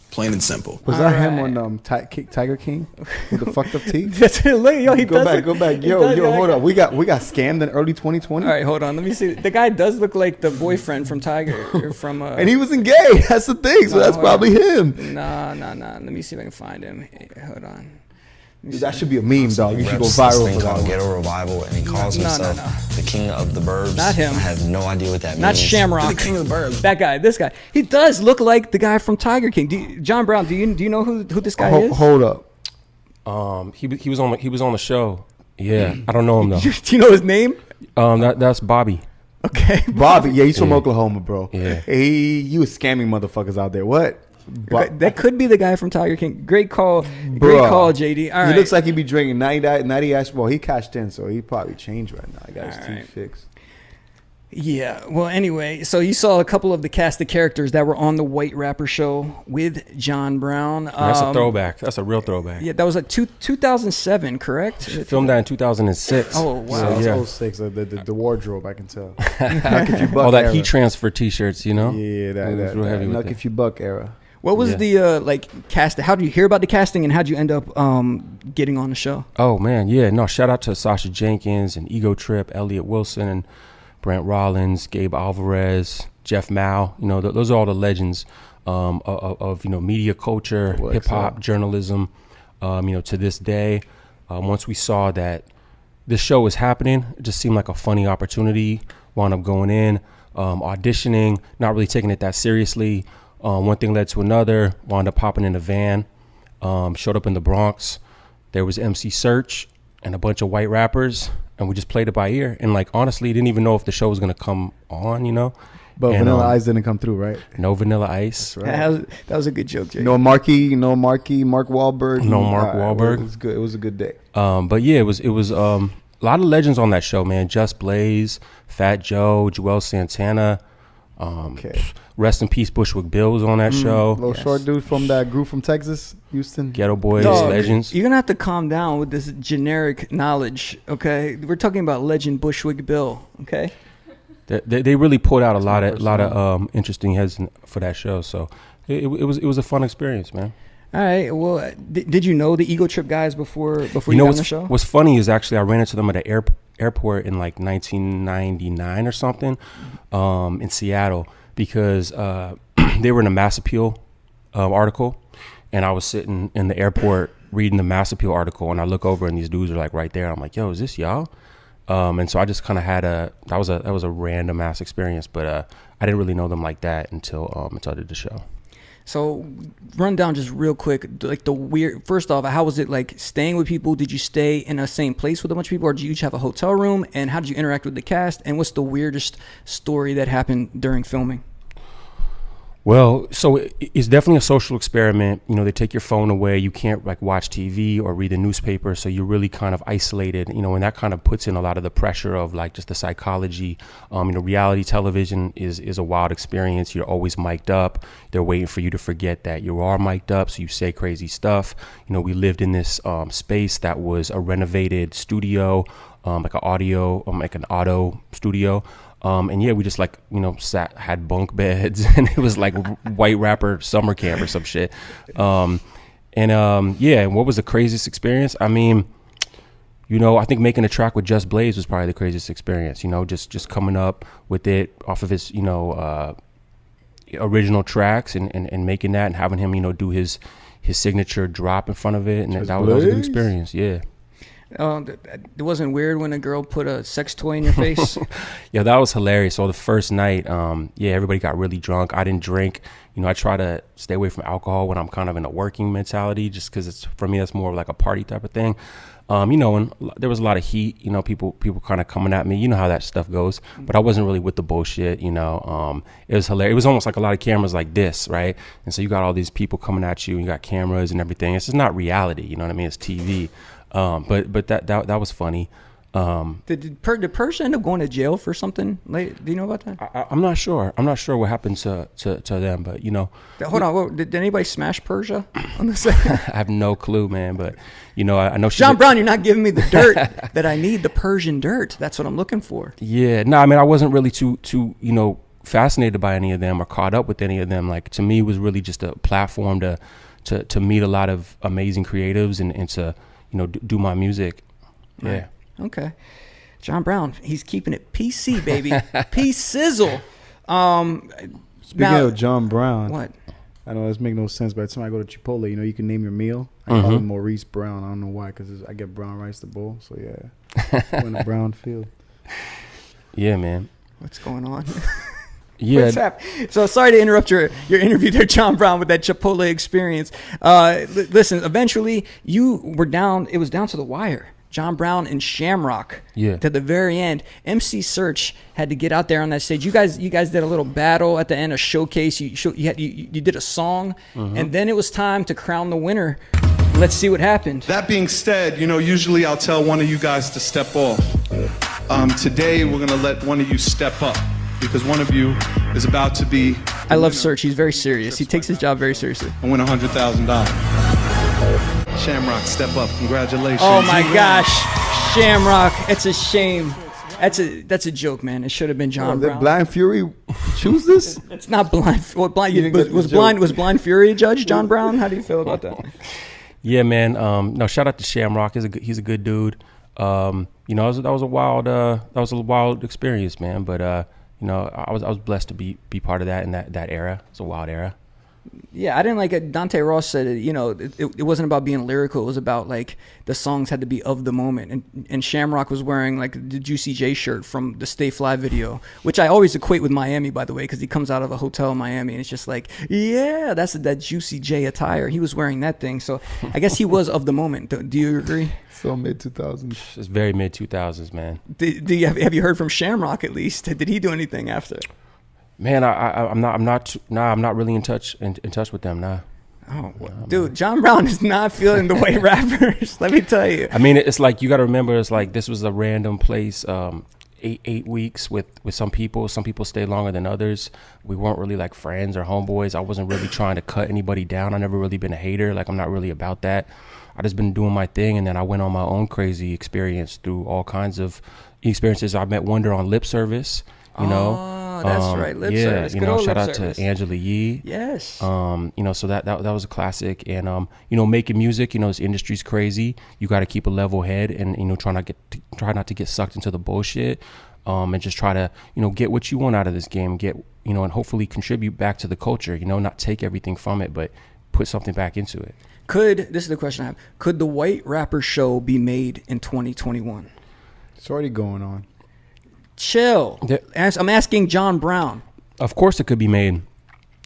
Plain and simple. Was that him on Tiger King with the fucked up teeth? That's it. Look, yo, Go back. Yo, hold up. We got scammed in early 2020. All right, hold on. Let me see. The guy does look like the boyfriend from Tiger. And he wasn't gay. That's the thing. So that's probably him. Nah. Let me see if I can find him. Hold on. Dude, that should be a meme, dog. You should go This viral thing for that called one. ghetto revival, and he calls himself the King of the Burbs. Not him. I have no idea what that means. Not Shamrock. The King of the Burbs. That guy. This guy. He does look like the guy from Tiger King. John Brown. Do you know who this guy is? Hold up. He was on the show. Yeah, I don't know him though. Do you know his name? That's Bobby. Okay, Bobby. Yeah, he's from Oklahoma, bro. Yeah. He was scamming motherfuckers out there. What? That could be the guy from Tiger King. Great call. Great call, JD. All right. He looks like he'd be drinking 90 ice. Well, he cashed in, so he probably changed right now. I got his teeth fixed. Yeah. Well, anyway, so you saw a couple of the cast of characters that were on the White Rapper show with John Brown. That's a throwback. That's a real throwback. Yeah, that was like 2007, correct? Filmed that in 2006. Oh, wow. So, yeah. 06, the wardrobe, I can tell. Nuck If You Buck All that era. heat transfer T-shirts, you know? Yeah, It was that real heavy with Nuck it. If You Buck era. What was Yeah. the like cast? How did you hear about the casting, and how did you end up getting on the show? Oh man, yeah. No, shout out to Sasha Jenkins and Ego Trip, Elliot Wilson, and Brent Rollins, Gabe Alvarez, Jeff Mao. You know, those are all the legends of you know, media culture, hip hop, journalism. You know, to this day, once we saw that this show was happening, it just seemed like a funny opportunity. Wound up going in, auditioning, not really taking it that seriously. One thing led to another. Wound up hopping in a van. Showed up in the Bronx. There was MC Search and a bunch of white rappers, and we just played it by ear. And like, honestly, didn't even know if the show was gonna come on, you know. But And, Vanilla Ice didn't come through, right? No Vanilla Ice. Right. That was a good joke, Jay. No Marky, Mark Wahlberg. No Mark Wahlberg. It was good. It was a good day. But yeah, it was a lot of legends on that show, man. Just Blaze, Fat Joe, Joel Santana. Okay. Rest in peace, Bushwick Bill was on that show. Little short dude from that group from Texas, Houston. Ghetto Boys, Dog, legends. You're gonna have to calm down with this generic knowledge, okay? We're talking about legend Bushwick Bill, okay? They really pulled out a lot of interesting heads for that show. So it was a fun experience, man. All right. Well, did you know the Ego Trip guys before you got on the show? What's funny is actually I ran into them at an airport in like 1999 or something in Seattle, because they were in a Mass Appeal article, and I was sitting in the airport reading the Mass Appeal article, and I look over and these dudes are like right there. I'm like, yo, is this y'all? And so I just kind of had that was a random ass experience, but I didn't really know them like that until I did the show. So run down just real quick, like the weird, first off, how was it like staying with people? Did you stay in the same place with a bunch of people, or did you each have a hotel room? And how did you interact with the cast? And what's the weirdest story that happened during filming? Well, so it's definitely a social experiment. You know, they take your phone away. You can't like watch TV or read the newspaper. So you're really kind of isolated, you know, and that kind of puts in a lot of the pressure of like just the psychology. You know, reality television is a wild experience. You're always mic'd up. They're waiting for you to forget that you are mic'd up. So you say crazy stuff. You know, we lived in this space that was a renovated studio, like an auto studio. And yeah, we just like, you know, had bunk beds, and it was like White Rapper summer camp or some shit. Yeah, and what was the craziest experience? I mean, you know, I think making a track with Just Blaze was probably the craziest experience, you know, just coming up with it off of his, you know, original tracks and making that and having him, you know, do his signature drop in front of it. And that was a good experience. Yeah. It wasn't weird when a girl put a sex toy in your face? Yeah, that was hilarious. So the first night, yeah, everybody got really drunk. I didn't drink. You know, I try to stay away from alcohol when I'm kind of in a working mentality, just because it's, for me, that's more of like a party type of thing. You know, and there was a lot of heat, you know, people kind of coming at me. You know how that stuff goes. But I wasn't really with the bullshit, you know. It was hilarious. It was almost like a lot of cameras like this, right? And so you got all these people coming at you, and you got cameras and everything. It's just not reality, you know what I mean? It's TV. But that was funny. Did Persia end up going to jail for something? Like, do you know about that? I'm not sure. I'm not sure what happened to them, but you know. Hold on, did anybody smash Persia on the set? I have no clue, man. But you know, I know John Brown, you're not giving me the dirt that I need. The Persian dirt. That's what I'm looking for. Yeah, no, I mean, I wasn't really too you know, fascinated by any of them or caught up with any of them. Like, to me, it was really just a platform to meet a lot of amazing creatives and to, you know, do my music. Yeah. Right. Okay. John Brown, he's keeping it PC, baby. Peace sizzle. Speaking of John Brown. What? I know this make no sense, but every time I go to Chipotle, you know, you can name your meal. I call him Maurice Brown. I don't know why, because I get brown rice to bowl. So yeah, in a brown field. Yeah, man. What's going on? Yeah. So sorry to interrupt your interview there, John Brown, with that Chipotle experience. Listen, eventually you were down. It was down to the wire. John Brown and Shamrock. Yeah. To the very end, MC Search had to get out there on that stage. You guys did a little battle at the end, a showcase. You did a song, and then it was time to crown the winner. Let's see what happened. That being said, you know, usually I'll tell one of you guys to step off. Today, we're going to let one of you step up because one of you is about to be. I love Serch. He's very serious. He takes his job very seriously. And win $100,000. Shamrock, step up. Congratulations. Oh my gosh, Shamrock. It's a shame. That's a joke, man. It should have been John Brown. Did Blind Fury choose this? It's not Blind. Well, was Blind Fury a judge? John Brown. How do you feel about that? Yeah, man. No, shout out to Shamrock. He's a good dude. That was a wild experience, man. But I was blessed to be part of that in that era. It's a wild era. Yeah, I didn't like it. Dante Ross said it wasn't about being lyrical. It was about like the songs had to be of the moment. And Shamrock was wearing like the Juicy J shirt from the Stay Fly video, which I always equate with Miami, by the way, because he comes out of a hotel in Miami and it's just like, yeah, that's that Juicy J attire. He was wearing that thing. So I guess he was of the moment. Do you agree? So mid-2000s. It's very mid-2000s, man. Have you heard from Shamrock at least? Did he do anything after? Man, I'm not really in touch with them. Nah. Oh, dude, John Brown is not feeling the white rappers. Let me tell you. I mean, it's like you got to remember. It's like this was a random place. 8 weeks with some people. Some people stayed longer than others. We weren't really like friends or homeboys. I wasn't really trying to cut anybody down. I never really been a hater. Like I'm not really about that. I just been doing my thing, and then I went on my own crazy experience through all kinds of experiences. I met Wonder on Lip Service. Oh, that's right. Lip Service. Good Shout Lip out Service. to Angela Yee. Yes. So that was a classic. And making music, this industry's crazy. You got to keep a level head, and try not to get sucked into the bullshit. And just try to get what you want out of this game. Get and hopefully contribute back to the culture. Not take everything from it, but put something back into it. This is the question I have. Could the White Rapper Show be made in 2021? It's already going on. Chill. I'm asking John Brown. Of course it could be made.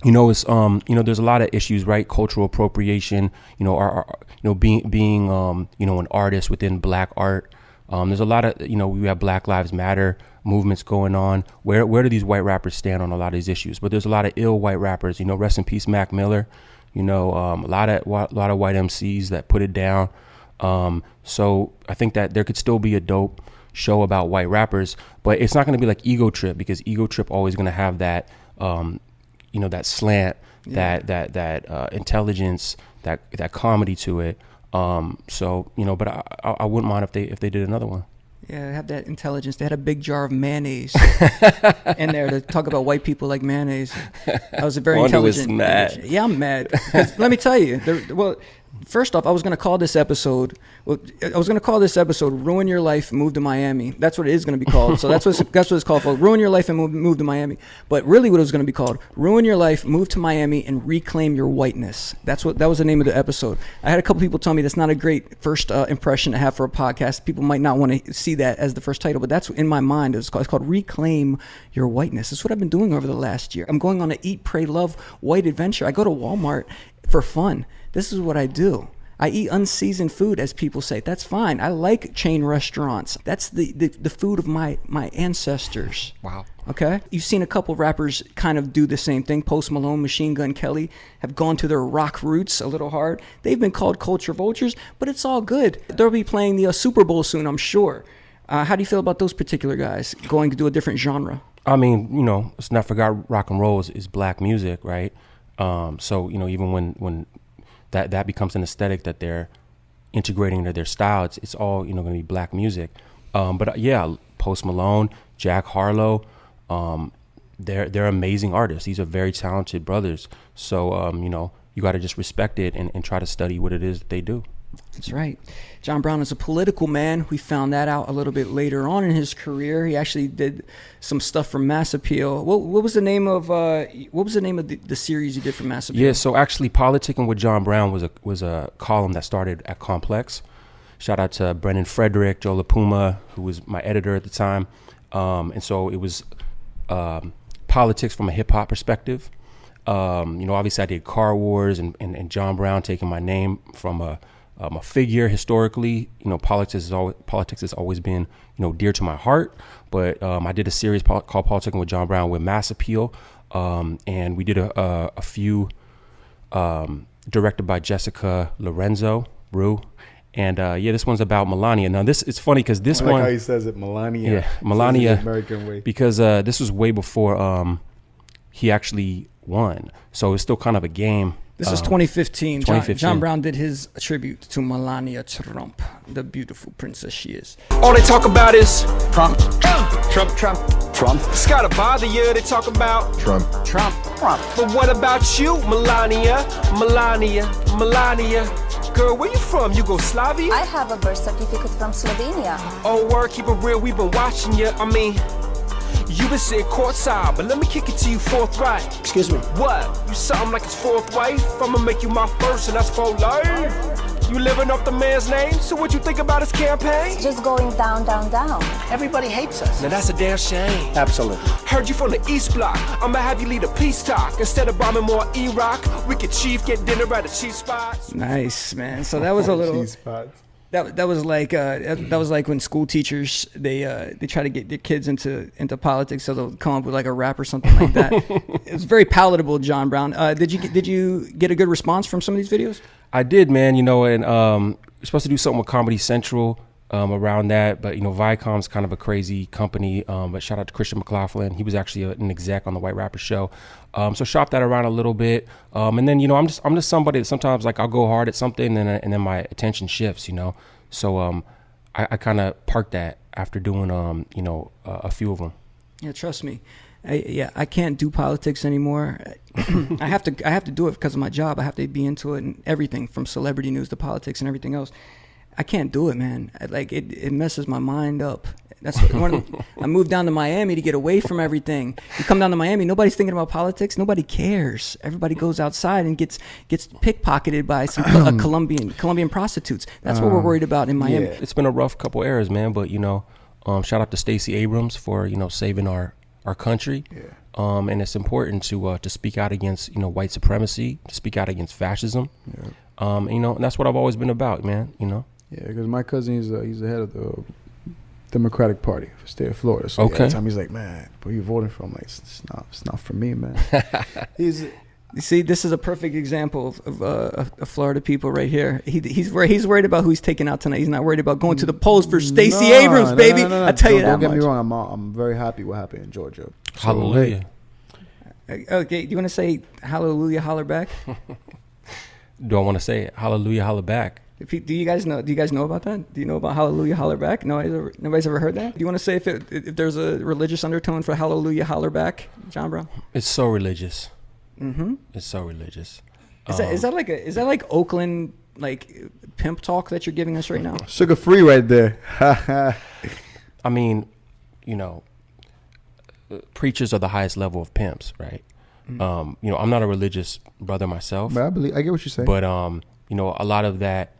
It's there's a lot of issues, right? Cultural appropriation, being an artist within black art. There's a lot of, we have Black Lives Matter movements going on. Where do these white rappers stand on a lot of these issues? But there's a lot of ill white rappers, rest in peace Mac Miller. A lot of white MCs that put it down. So I think that there could still be a dope show about white rappers, but it's not going to be like Ego Trip, because Ego Trip always going to have that, that slant, that intelligence, that comedy to it. But I wouldn't mind if they did another one. Yeah, they have that intelligence. They had a big jar of mayonnaise in there to talk about white people like mayonnaise. That was a very intelligent. Was mad. Yeah, I'm mad. 'Cause let me tell you. First off, I was going to call this episode "Ruin Your Life, Move to Miami." That's what it is going to be called. So that's what it's called for. Ruin Your Life and move to Miami. But really, what it was going to be called: Ruin Your Life, Move to Miami, and Reclaim Your Whiteness. That was the name of the episode. I had a couple people tell me that's not a great first impression to have for a podcast. People might not want to see that as the first title, but that's in my mind. It's called Reclaim Your Whiteness. That's what I've been doing over the last year. I'm going on an Eat, Pray, Love white adventure. I go to Walmart for fun. This is what I do. I eat unseasoned food, as people say. That's fine. I like chain restaurants. That's the food of my ancestors. Wow. Okay? You've seen a couple rappers kind of do the same thing. Post Malone, Machine Gun Kelly have gone to their rock roots a little hard. They've been called culture vultures, but it's all good. They'll be playing the Super Bowl soon, I'm sure. How do you feel about those particular guys going to do a different genre? I mean, let's not forget rock and roll is black music, right? So, even when that becomes an aesthetic that they're integrating into their style, it's all going to be black music. But Post Malone, Jack Harlow, they're amazing artists. These are very talented brothers. So you got to just respect it and try to study what it is that they do. That's right. John Brown is a political man. We found that out a little bit later on in his career. He actually did some stuff for Mass Appeal. What was the name of the series you did for Mass Appeal? Yeah, so actually, Politicking with John Brown was a column that started at Complex. Shout out to Brendan Frederick, Joe LaPuma, who was my editor at the time. And so it was politics from a hip hop perspective. Obviously I did Car Wars and John Brown taking my name from a figure historically. Politics has always been dear to my heart. But I did a series called Politicking with John Brown with Mass Appeal, and we did a few directed by Jessica Lorenzo Rue, And yeah, this one's about Melania. Now this it's funny because this I like one, how he says it, Melania. Yeah, Melania, American way. because this was way before he actually won, so it's still kind of a game. This is 2015. 2015. John Brown did his tribute to Melania Trump, the beautiful princess she is. All they talk about is Trump. Trump. Trump. It's gotta bother you. They talk about Trump. But what about you, Melania? Girl, where you from? Yugoslavia? I have a birth certificate from Slovenia. Oh, word, keep it real. We've been watching you. I mean, you been sitting courtside, but let me kick it to you forthright. Excuse me. What? You something like his fourth wife? I'ma make you my first, and that's for life. You living off the man's name? So what you think about his campaign? Just going down, down, down. Everybody hates us. Now that's a damn shame. Absolutely. Heard you from the East Block. I'ma have you lead a peace talk. Instead of bombing more Iraq, we could chief get dinner at the cheap spots. Nice, man. So that was a little. Cheese spots. That was like when school teachers they try to get their kids into politics, so they'll come up with like a rap or something like that. It was very palatable, John Brown. Did you get a good response from some of these videos? I did, man. You know, and we're supposed to do something with Comedy Central around that, but you know, Viacom's kind of a crazy company. But shout out to Christian McLaughlin. He was actually an exec on the White Rapper Show. So shop that around a little bit. And then, you know, I'm just somebody that sometimes like I'll go hard at something and then my attention shifts, you know. So I kind of parked that after doing you know, a few of them. Yeah, trust me. I can't do politics anymore. I have to do it because of my job. I have to be into it and everything from celebrity news to politics and everything else. I can't do it, man. It messes my mind up. That's I moved down to Miami to get away from everything. You come down to Miami, nobody's thinking about politics. Nobody cares. Everybody goes outside and gets pickpocketed by some Colombian prostitutes. That's what we're worried about in Miami. Yeah. It's been a rough couple eras, man. But you know, shout out to Stacey Abrams for, you know, saving our country. Yeah. And it's important to speak out against, you know, white supremacy, to speak out against fascism. Yeah. You know, and that's what I've always been about, man. You know. Yeah, because my cousin he's the head of the Democratic Party for the state of Florida. So okay. Every time he's like, man, where you voting for? I'm like, it's not for me, man. You see, this is a perfect example of Florida people right here. He's worried about who he's taking out tonight. He's not worried about going to the polls for Stacey Abrams, baby. No. I tell you that Don't get much. me wrong. I'm very happy what happened in Georgia. So, Hallelujah. Okay, do you want to say hallelujah, holler back? Do I want to say it? Hallelujah, holler back? Do you guys know about that? Do you know about Hallelujah Holler Back? Nobody's ever heard that? Do you want to say if there's a religious undertone for Hallelujah Holler Back, John Brown? It's so religious. Mm-hmm. It's so religious. Is that like Oakland like pimp talk that you're giving us right now? Sugar free right there. I mean, you know, preachers are the highest level of pimps, right? Mm-hmm. You know, I'm not a religious brother myself, but I get what you're saying. But you know, a lot of that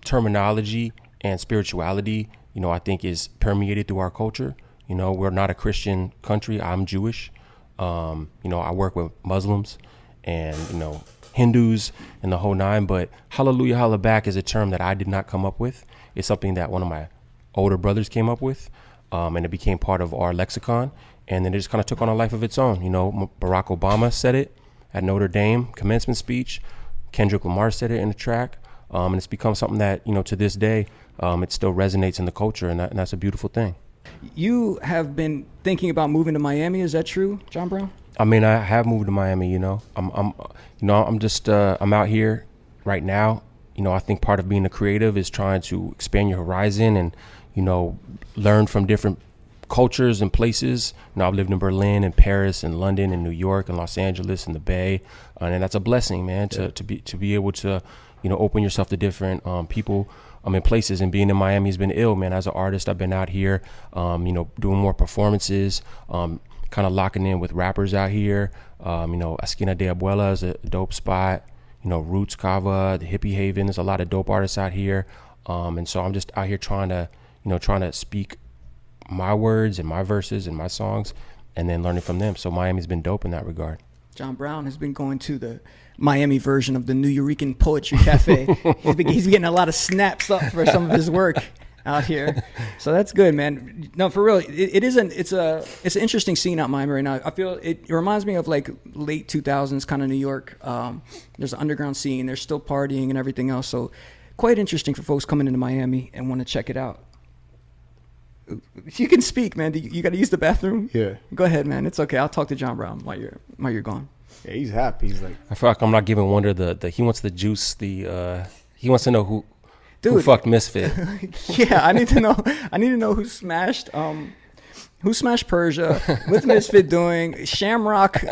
terminology and spirituality, you know, I think is permeated through our culture. You know, we're not a Christian country. I'm Jewish. You know, I work with Muslims and, you know, Hindus and the whole nine. But hallelujah, holla back is a term that I did not come up with. It's something that one of my older brothers came up with, and it became part of our lexicon. And then it just kind of took on a life of its own. You know, Barack Obama said it at Notre Dame commencement speech. Kendrick Lamar said it in the track. And it's become something that, you know, to this day, it still resonates in the culture, and that's a beautiful thing. You have been thinking about moving to Miami. Is that true, John Brown? I mean, I have moved to Miami. You know, I'm out here right now. You know, I think part of being a creative is trying to expand your horizon and, you know, learn from different cultures and places. You know, I've lived in Berlin and Paris and London and New York and Los Angeles and the Bay, and that's a blessing, man. To be able to, you know, open yourself to different people. In places, and being in Miami has been ill, man. As an artist, I've been out here, you know, doing more performances, kind of locking in with rappers out here. You know, Esquina de Abuela is a dope spot. You know, Roots Cava, the Hippie Haven. There's a lot of dope artists out here, and so I'm just out here trying to speak my words and my verses and my songs, and then learning from them. So Miami's been dope in that regard. John Brown has been going to the Miami version of the New Yorican Poetry Cafe. he's getting a lot of snaps up for some of his work out here. So that's good, man. No, for real, it's an interesting scene out Miami right now. I feel it reminds me of like late 2000s kind of New York. There's an underground scene. There's still partying and everything else. So quite interesting for folks coming into Miami and want to check it out. You can speak, man. You got to use the bathroom? Yeah. Go ahead, man. It's okay. I'll talk to John Brown while you're gone. Yeah, he's happy. He's like, I feel like I'm not giving Wonder the he wants the juice. He wants to know who fucked Misfit. Yeah, I need to know. I need to know who smashed Persia. What's Misfit doing? Shamrock,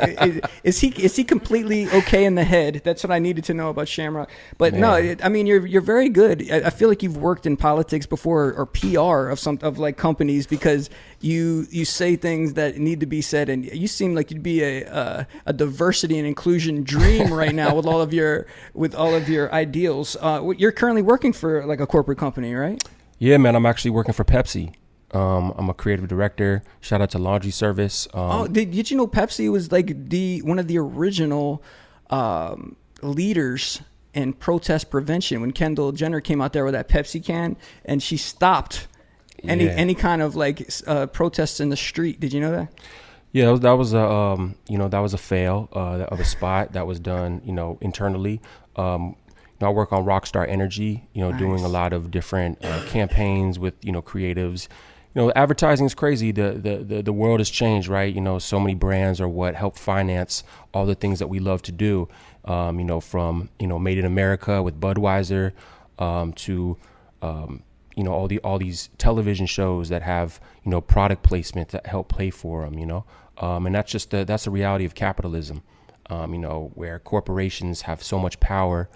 is he completely okay in the head? That's what I needed to know about Shamrock. But Man. no, I mean you're very good. I feel like you've worked in politics before or PR of like companies, because you say things that need to be said, and you seem like you'd be a diversity and inclusion dream right now with all of your ideals. You're currently working for like a corporate company, right? Yeah, man. I'm actually working for Pepsi. I'm a creative director. Shout out to Laundry Service. Did you know Pepsi was like one of the original leaders in protest prevention when Kendall Jenner came out there with that Pepsi can and she stopped any kind of like protests in the street. Did you know that? Yeah, that was a fail of a spot that was done, internally. I work on Rockstar Energy, Nice. doing a lot of different campaigns with, creatives. Advertising is crazy. The world has changed, right? So many brands are what help finance all the things that we love to do. From Made in America with Budweiser, to all these television shows that have product placement that help pay for them. And that's the reality of capitalism. Where corporations have so much power.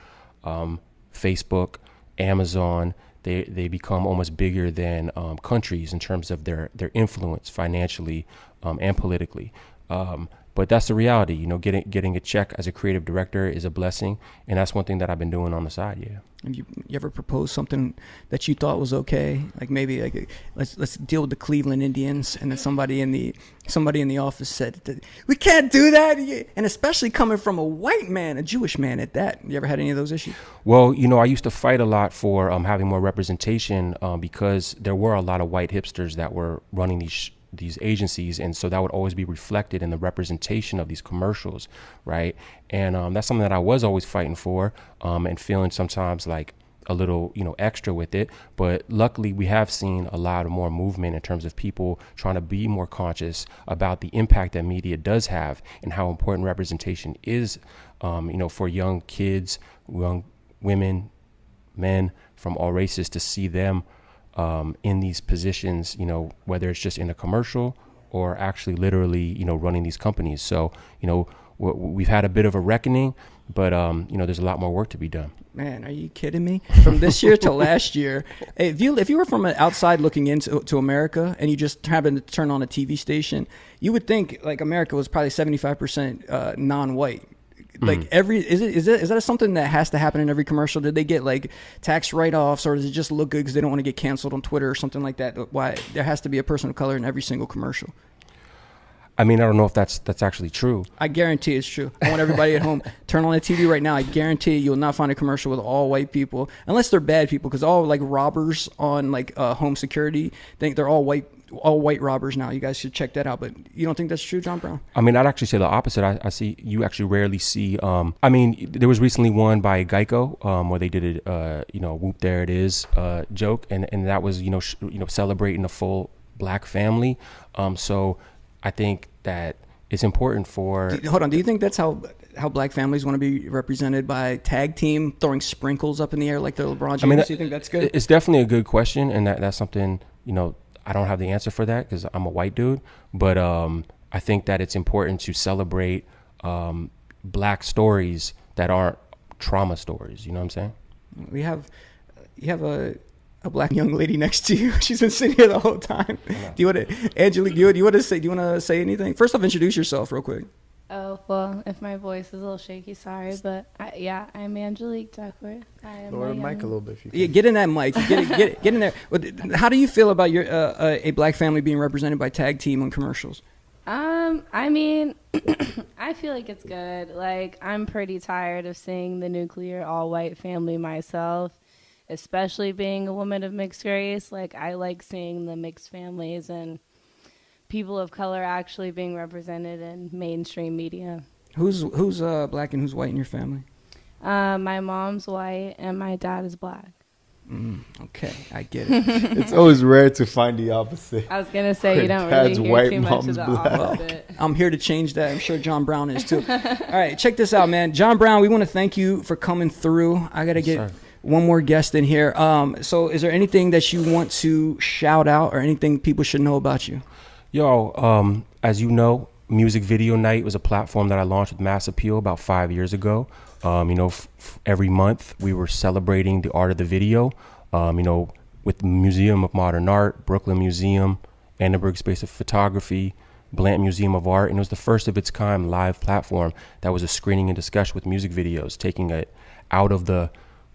Facebook, Amazon, they become almost bigger than countries in terms of their influence financially and politically. But that's the reality. Getting a check as a creative director is a blessing, and that's one thing that I've been doing on the side. Yeah. Have you ever proposed something that you thought was okay? Like maybe like let's deal with the Cleveland Indians, and then somebody in the office said we can't do that, and especially coming from a white man, a Jewish man at that. You ever had any of those issues? Well, I used to fight a lot for having more representation because there were a lot of white hipsters that were running these agencies, and so that would always be reflected in the representation of these commercials, right? And that's something that I was always fighting for, and feeling sometimes like a little extra with it. But luckily we have seen a lot of more movement in terms of people trying to be more conscious about the impact that media does have and how important representation is, for young kids, young women, men from all races, to see them in these positions, whether it's just in a commercial or actually literally, running these companies. So, we've had a bit of a reckoning, but, there's a lot more work to be done. Man, are you kidding me? From this year to last year, if you were from an outside looking into America and you just happened to turn on a TV station, you would think like America was probably 75% non-white. Like is that something that has to happen in every commercial? Did they get like tax write-offs, or does it just look good because they don't want to get canceled on Twitter or something like that? Why there has to be a person of color in every single commercial? I mean, I don't know if that's actually true. I guarantee it's true. I want everybody at home, turn on the TV right now. I guarantee you'll not find a commercial with all white people, unless they're bad people, because all like robbers on like home security think they're all white robbers now. You guys should check that out. But you don't think that's true, John Brown? I mean, I'd actually say the opposite. I see you actually rarely see. I mean, there was recently one by Geico where they did a whoop there it is joke, and that was celebrating a full black family. So I think that it's important for. Hold on. Do you think that's how black families want to be represented by tag team throwing sprinkles up in the air like the LeBron James? I mean, do you think that's good? It's definitely a good question, and that's something I don't have the answer for that because I'm a white dude, but I think that it's important to celebrate black stories that aren't trauma stories. You know what I'm saying? You have a black young lady next to you. She's been sitting here the whole time. Do you want to, Angelique? Do you want to say anything? First off, introduce yourself real quick. Oh, well, if my voice is a little shaky, sorry, but I'm Angelique Duckworth. Lower the mic a little bit if you can. Yeah, get in that mic. Get in there. How do you feel about your a black family being represented by tag team on commercials? I mean, I feel like it's good. Like, I'm pretty tired of seeing the nuclear all-white family myself, especially being a woman of mixed race. Like, I like seeing the mixed families and people of color actually being represented in mainstream media. Who's black and who's white in your family? My mom's white and my dad is black. Okay, I get it. It's always rare to find the opposite. I was gonna say you Her don't dad's really hear white, too much mom's of the black. opposite. I'm here to change that. I'm sure John Brown is too. All right, check this out, man. John Brown, we want to thank you for coming through. I got to get one more guest in here. So is there anything that you want to shout out or anything people should know about you? Yo, as you know, Music Video Night was a platform that I launched with Mass Appeal about 5 years ago. Every month we were celebrating the art of the video, with the Museum of Modern Art, Brooklyn Museum, Annenberg Space of Photography, Blant Museum of Art, and it was the first of its kind live platform that was a screening and discussion with music videos, taking it out of the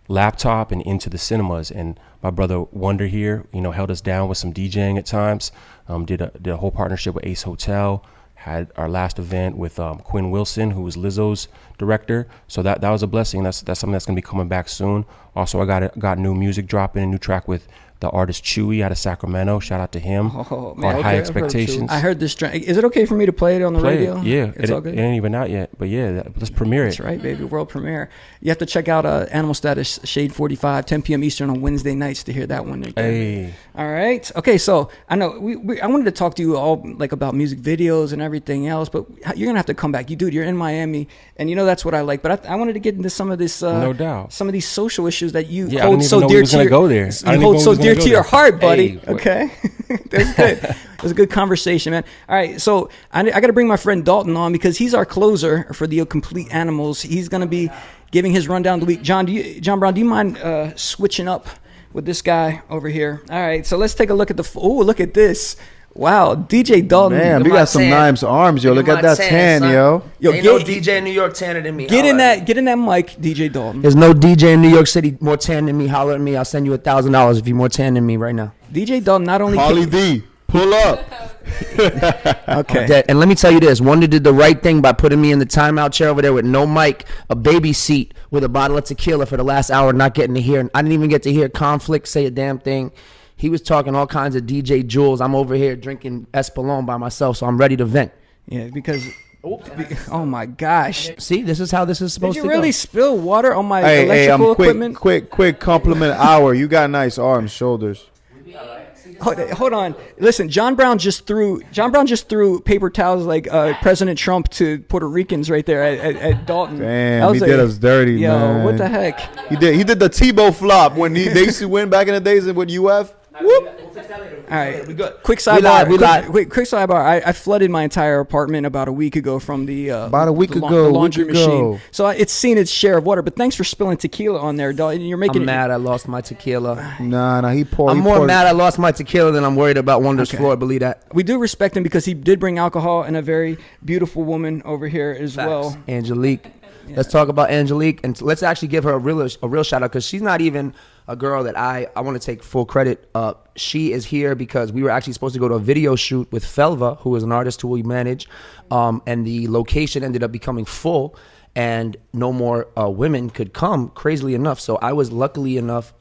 laptop and into the cinemas. And my brother Wonder here, held us down with some DJing at times, did a whole partnership with Ace Hotel, had our last event with Quinn Wilson, who was Lizzo's director. So that was a blessing. That's something that's going to be coming back soon. Also, I got new music dropping, a new track with the artist Chewy out of Sacramento. Shout out to him. Oh, man, called High okay, Expectations. I heard this track. Is it okay for me to play it on the radio? Yeah, It's all good? It ain't even out yet. But yeah, let's premiere it. That's right, baby. World premiere. You have to check out Animal Status, Shade 45, 10 p.m. Eastern on Wednesday nights to hear that one. Hey. All right. Okay, so I know I wanted to talk to you all about music videos and everything else, but you're going to have to come back. You're in Miami, and that's what I like. But I wanted to get into some of this, no doubt, some of these social issues that you I hold didn't so even know dear we was to gonna your, go there. you hold so dear to your heart, buddy. Hey, okay. That's good. It was a good conversation, man. All right, so I got to bring my friend Dalton on because he's our closer for the Complete Animals. He's going to be giving his rundown of the week. John Brown, do you mind switching up with this guy over here? All right, so let's take a look at look at this. Wow, DJ Dalton. Man, we got some nice arms, yo. Look at that tan, yo. Ain't no DJ in New York tanner than me. Get in that mic, DJ Dalton. There's no DJ in New York City more tan than me. Holler at me. I'll send you $1,000 if you're more tan than me right now. DJ Dalton not only Holly D, pull up. Okay. And let me tell you this. Wonder did the right thing by putting me in the timeout chair over there with no mic, a baby seat with a bottle of tequila for the last hour, not getting to hear. I didn't even get to hear Konflikt say a damn thing. He was talking all kinds of DJ jewels. I'm over here drinking Espolón by myself, so I'm ready to vent. Yeah, because oh my gosh. See, this is how this is supposed to go. Did you really spill water on my Hey, electrical equipment? Quick compliment hour. You got nice arms, shoulders. Hold on. Listen, John Brown just threw paper towels like President Trump to Puerto Ricans right there at Dalton. Damn, he did us dirty, man. Yo, what the heck? He did the Tebow flop when they used to win back in the days with UF. Whoop. All right, we good. Quick sidebar. Quick sidebar. I flooded my entire apartment about a week ago from the laundry machine. So it's seen its share of water. But thanks for spilling tequila on there, dog. You're making I'm mad I lost my tequila. Nah, he poured. I'm more mad I lost my tequila than I'm worried about Wonder's floor. Believe that. We do respect him because he did bring alcohol and a very beautiful woman over here as well. Angelique. Yeah. Let's talk about Angelique, and let's actually give her a real shout out because she's not even a girl that I want to take full credit. She is here because we were actually supposed to go to a video shoot with Felva, who is an artist who we manage, and the location ended up becoming full, and no more women could come, crazily enough. So I was luckily enough,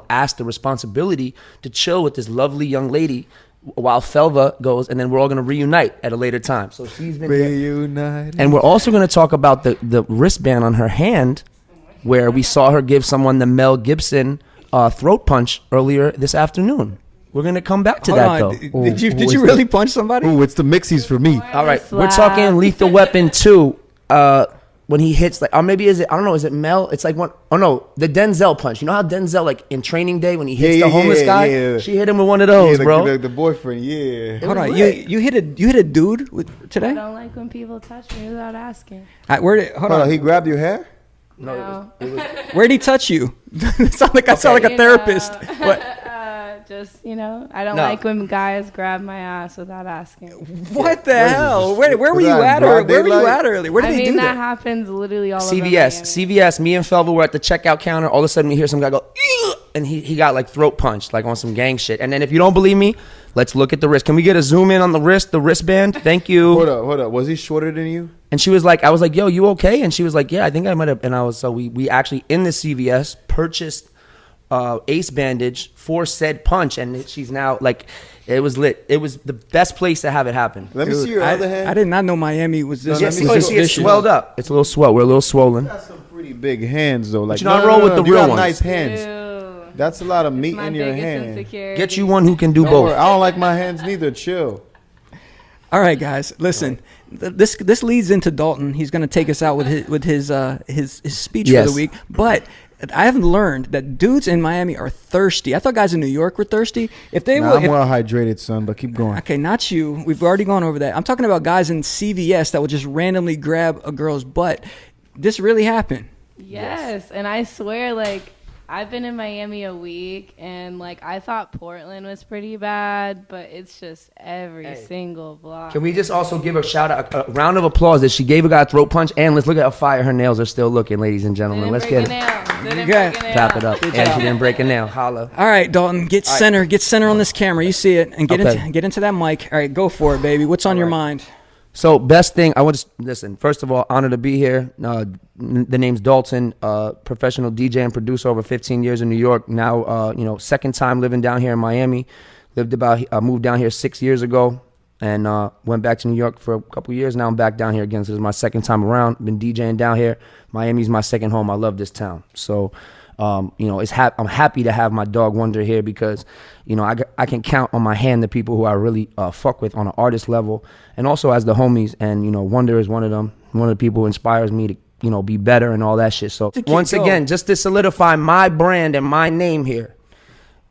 asked the responsibility to chill with this lovely young lady while Felva goes, and then we're all going to reunite at a later time. So she's been reunited. And we're also going to talk about the wristband on her hand, where we saw her give someone the Mel Gibson throat punch earlier this afternoon. We're going to come back to that, though. Did you really punch somebody? Ooh, it's the mixies for me. All right, we're talking Lethal Weapon 2. When he hits, like, or maybe is it Mel? It's like the Denzel punch. You know how Denzel, like in Training Day, when he hits the homeless guy, she hit him with one of those, bro. The boyfriend, yeah. Hold on, you hit a dude today? I don't like when people touch me without asking. Hold on, he grabbed your hair? No. Where'd he touch you? I sound like a therapist. What? Just, I don't like when guys grab my ass without asking. What the hell? Where were you at earlier? Where did they do that? That happens literally all over CVS. Me and Felva were at the checkout counter. All of a sudden we hear some guy go, ew! And he got like throat punched, like on some gang shit. And then if you don't believe me, let's look at the wrist. Can we get a zoom in on the wristband? Thank you. Hold up. Was he shorter than you? And she was like, I was like, yo, you okay? And she was like, yeah, I think I might have. And we actually in the CVS purchased ace bandage for said punch, and she's now like, it was lit. It was the best place to have it happen. Let me see your other hand. I did not know Miami was this. It's swelled up. It's a little swell. We're a little swollen. You got some pretty big hands though. Like, I roll with the real ones. Nice hands. Ew. That's a lot of meat my in your biggest hand. insecurity. Get you one who can do Don't both. worry, I don't like my hands neither. Chill. All right, guys, listen. This leads into Dalton. He's going to take us out with his speech for the week. But I have learned that dudes in Miami are thirsty. I thought guys in New York were thirsty. I'm well hydrated, son. But keep going. Okay, not you. We've already gone over that. I'm talking about guys in CVS that will just randomly grab a girl's butt. This really happened. Yes, and I swear, like, I've been in Miami a week, and, like, I thought Portland was pretty bad, but it's just every single block. Can we just also give a shout out, a round of applause that she gave a guy a throat punch, and let's look at how fire her nails are still looking, ladies and gentlemen. Let's get clap it up. And she didn't break a nail. Holla. All right, Dalton, get center on this camera. You see it, and get into that mic. All right, go for it, baby. What's on your mind? So, best thing, I want to listen. First of all, honor to be here. The name's Dalton, professional DJ and producer over 15 years in New York. Now, second time living down here in Miami. Moved down here 6 years ago and went back to New York for a couple years. Now I'm back down here again. So this is my second time around. Been DJing down here. Miami's my second home. I love this town. So, I'm happy to have my dog Wonder here because, I can count on my hand the people who I really fuck with on an artist level and also as the homies. And, Wonder is one of them, one of the people who inspires me to, be better and all that shit. So once again, just to solidify my brand and my name here,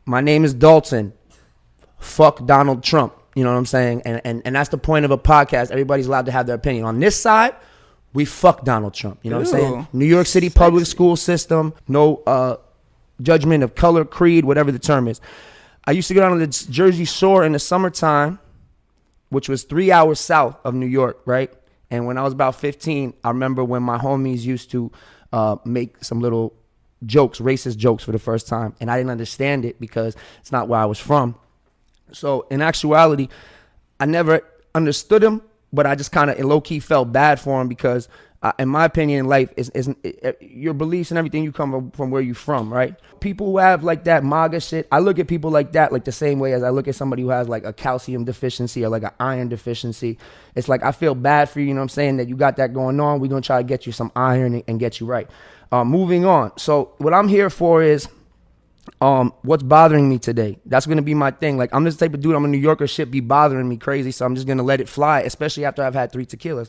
my name is Dalton. Fuck Donald Trump. You know what I'm saying? And that's the point of a podcast. Everybody's allowed to have their opinion. On this side, we fuck Donald Trump. You know what I'm saying? New York City public school system, no judgment of color, creed, whatever the term is. I used to go down to the Jersey Shore in the summertime, which was 3 hours south of New York, right? And when I was about 15, I remember when my homies used to make some little jokes, racist jokes for the first time. And I didn't understand it because it's not where I was from. So in actuality, I never understood him, but I just kind of low-key felt bad for him because, in my opinion, in life, your beliefs and everything, you come from where you're from, right? People who have like that MAGA shit, I look at people like that like the same way as I look at somebody who has like a calcium deficiency or like an iron deficiency. It's like I feel bad for you, you know what I'm saying, that you got that going on. We're going to try to get you some iron and get you right. Moving on. So what I'm here for is what's bothering me today. That's going to be my thing. Like, I'm this type of dude, I'm a New Yorker, shit be bothering me crazy, so I'm just going to let it fly, especially after I've had 3 tequilas.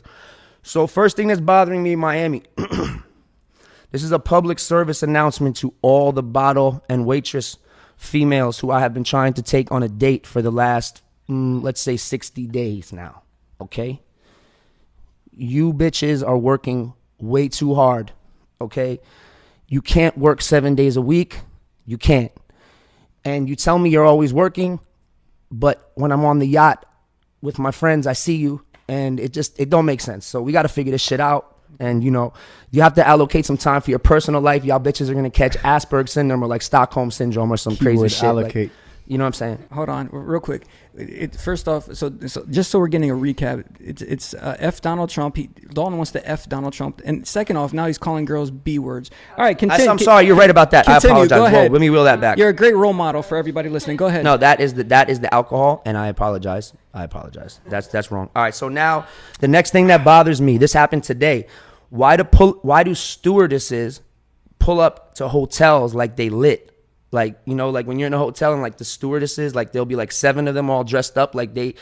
So first thing that's bothering me in Miami, this is a public service announcement to all the bottle and waitress females who I have been trying to take on a date for the last, let's say 60 days now, okay? You bitches are working way too hard, okay? You can't work 7 days a week. You can't. And you tell me you're always working, but when I'm on the yacht with my friends, I see you, and it don't make sense. So we got to figure this shit out. And, you have to allocate some time for your personal life. Y'all bitches are going to catch Asperger's syndrome or like Stockholm syndrome or some crazy shit. Allocate. Like, you know what I'm saying? Hold on, real quick. First off, so just so we're getting a recap, it's F Donald Trump. Dalton wants to F Donald Trump, and second off, now he's calling girls B words. All right, continue. I'm sorry, you're right about that. Continue, I apologize. go ahead. Whoa, let me reel that back. You're a great role model for everybody listening. Go ahead. No, that is the alcohol, and I apologize. That's wrong. All right, so now the next thing that bothers me. This happened today. Why do stewardesses pull up to hotels like they lit? Like, like when you're in a hotel and like the stewardesses, like there'll be like 7 of them all dressed up like they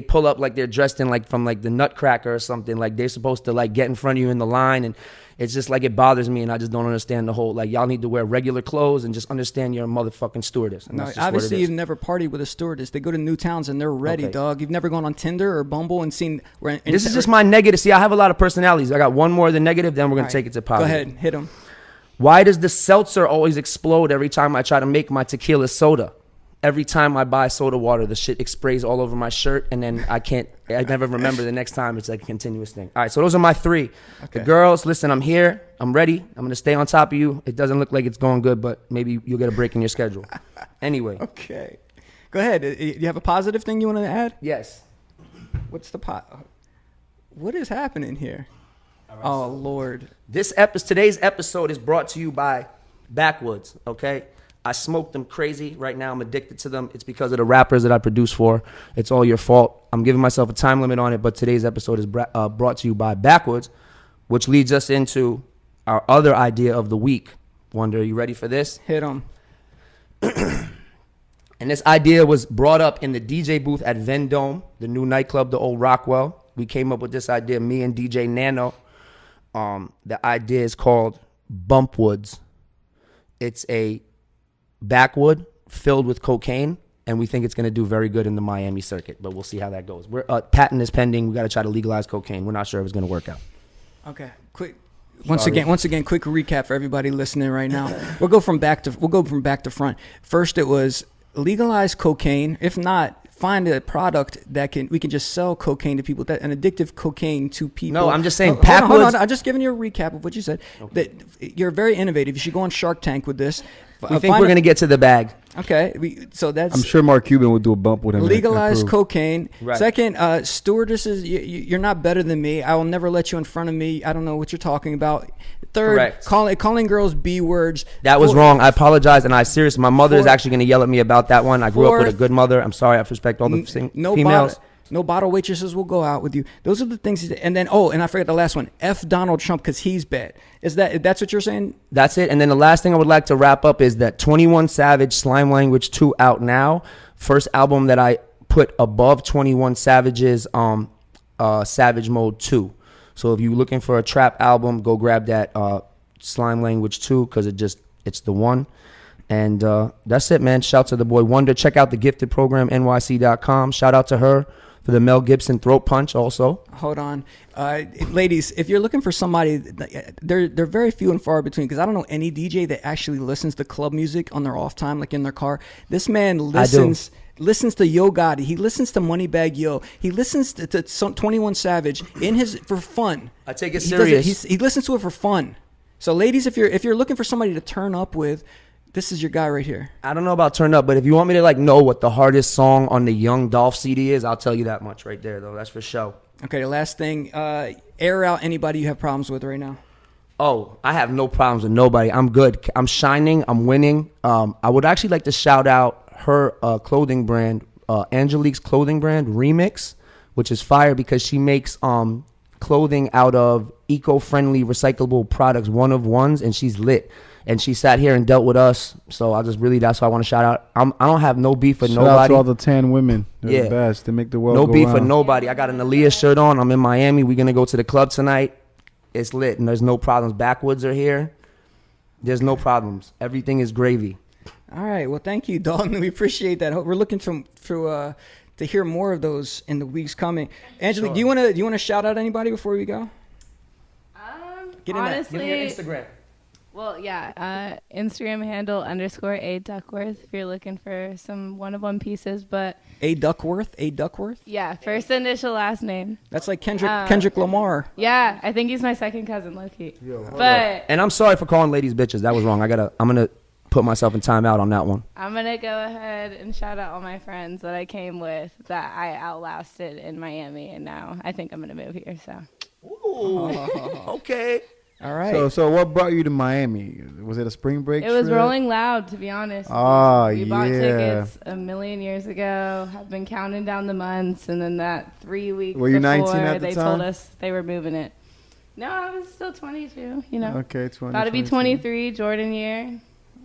pull up like they're dressed in like from like the Nutcracker or something. Like they're supposed to like get in front of you in the line, and it's just like it bothers me, and I just don't understand the whole, like, y'all need to wear regular clothes and just understand you're a motherfucking stewardess. And no, obviously you've never partied with a stewardess. They go to new towns and they're ready, dog. You've never gone on Tinder or Bumble and seen. This is just my negative. See, I have a lot of personalities. I got one more of the negative, then we're gonna take it to positive. Go ahead, hit them. Why does the seltzer always explode every time I try to make my tequila soda? Every time I buy soda water, the shit sprays all over my shirt, and then I never remember the next time. It's like a continuous thing. All right, so those are my 3. Okay. The girls, listen, I'm here. I'm ready. I'm going to stay on top of you. It doesn't look like it's going good, but maybe you'll get a break in your schedule. Anyway. Okay. Go ahead. You have a positive thing you want to add? Yes. What's the What is happening here? Oh, Lord. Today's episode is brought to you by Backwoods, okay? I smoke them crazy. Right now I'm addicted to them. It's because of the rappers that I produce for. It's all your fault. I'm giving myself a time limit on it, but today's episode is brought to you by Backwoods, which leads us into our other idea of the week. Wonder, are you ready for this? Hit 'em. And this idea was brought up in the DJ booth at Vendome, the new nightclub, the old Rockwell. We came up with this idea, me and DJ Nano. The idea is called Bumpwoods. It's a backwood filled with cocaine, and we think it's going to do very good in the Miami circuit, but we'll see how that goes. We're patent is pending. We got to try to legalize cocaine. We're not sure if it's going to work out. Okay, quick. Once again, quick recap for everybody listening right now. We'll go from back to front. First, it was legalize cocaine. If not, find a product that we can just sell cocaine to people, an addictive cocaine to people. No, I'm just saying. Hold on. I'm just giving you a recap of what you said. Okay. That you're very innovative. You should go on Shark Tank with this. We think we're going to get to the bag. Okay, so that's. I'm sure Mark Cuban would do a bump with him. Legalize cocaine. Right. Second, stewardesses, you're not better than me. I will never let you in front of me. I don't know what you're talking about. Third, calling girls B words. That was wrong. I apologize, and my mother is actually going to yell at me about that one. I grew up with a good mother. I'm sorry. I respect all the females. No bottle waitresses will go out with you. Those are the things. And then, and I forgot the last one. F Donald Trump because he's bad. That's what you're saying? That's it. And then the last thing I would like to wrap up is that 21 Savage Slime Language 2 out now. First album that I put above 21 Savage's Savage Mode 2. So if you're looking for a trap album, go grab that Slime Language 2 because it's the one. And that's it, man. Shout to the boy Wonder. Check out the Gifted Program, NYC.com. Shout out to her for the Mel Gibson throat punch also. Hold on. Ladies, if you're looking for somebody, they're very few and far between because I don't know any DJ that actually listens to club music on their off time, like in their car. This man listens to Yo Gotti. He listens to Moneybagg Yo. He listens to 21 Savage for fun. I take it serious. He listens to it for fun. So ladies, if you're looking for somebody to turn up with, this is your guy right here. I don't know about turn up, but if you want me to know what the hardest song on the Young Dolph CD is, I'll tell you that much right there, though. That's for sure. Okay, the last thing, air out anybody you have problems with right now. Oh, I have no problems with nobody. I'm good. I'm shining. I'm winning. I would actually like to shout out her clothing brand, Angelique's clothing brand, Remix, which is fire because she makes clothing out of eco-friendly recyclable products, one of ones, and she's lit. And she sat here and dealt with us. So that's why I want to shout out. I don't have no beef with nobody. Shout out to all the tan women. They're the best. They make the world go round. No beef with round. nobody. I got an Aaliyah shirt on. I'm in Miami. We're going to go to the club tonight. It's lit and there's no problems. Backwoods are here. There's no problems. Everything is gravy. All right. Well, thank you, Dalton. We appreciate that. We're looking to hear more of those in the weeks coming. Angelique, do you want to shout out anybody before we go? Get in honestly, give me your Instagram. Well, yeah, Instagram handle _A Duckworth if you're looking for some one-of-one pieces, but A Duckworth? Yeah, first initial, last name. That's like Kendrick Lamar. Yeah, I think he's my second cousin, low-key. And I'm sorry for calling ladies bitches. That was wrong. I'm gonna put myself in timeout on that one. I'm gonna go ahead and shout out all my friends that I came with that I outlasted in Miami, and now I think I'm gonna move here. So. Ooh, okay. All right. So what brought you to Miami? Was it a spring break? It was Rolling Loud, to be honest. We bought tickets a million years ago. I've been counting down the months, and then that 3 weeks were you before 19 at the they time? told us they were moving it. No, I was still 22. Okay, 20. About to be 23, Jordan year.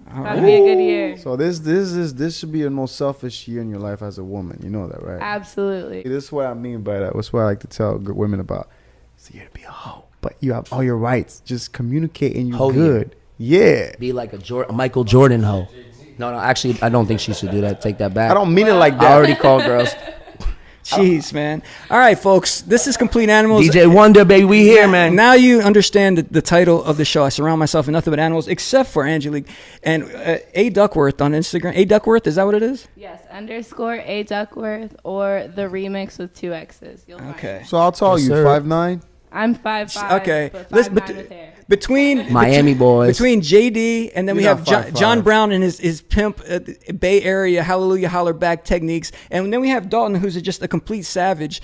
About to be a good year. So this should be the most selfish year in your life as a woman. You know that, right? Absolutely. This is what I mean by that. That's what I like to tell women about. It's a year to be a hoe. But you have all your rights. Just communicate and you're good. Yeah. Be like a Michael Jordan hoe. No, actually, I don't think she should do that. Take that back. I don't mean it like that. I already called girls. Jeez, man. All right, folks. This is Complete Animals. DJ Wonder, baby. We here, man. Now you understand the title of the show. I surround myself with nothing but animals except for Angelique. And A Duckworth on Instagram. A Duckworth, is that what it is? Yes, _A Duckworth or the remix with 2 X's. You'll find it. So I'll tell you, 5'9". I'm 5'5". Okay. But 5'9" with hair. Between Miami boys, between JD and then we have John Brown and his pimp Bay Area Hallelujah Holler Back techniques, and then we have Dalton, who's just a complete savage.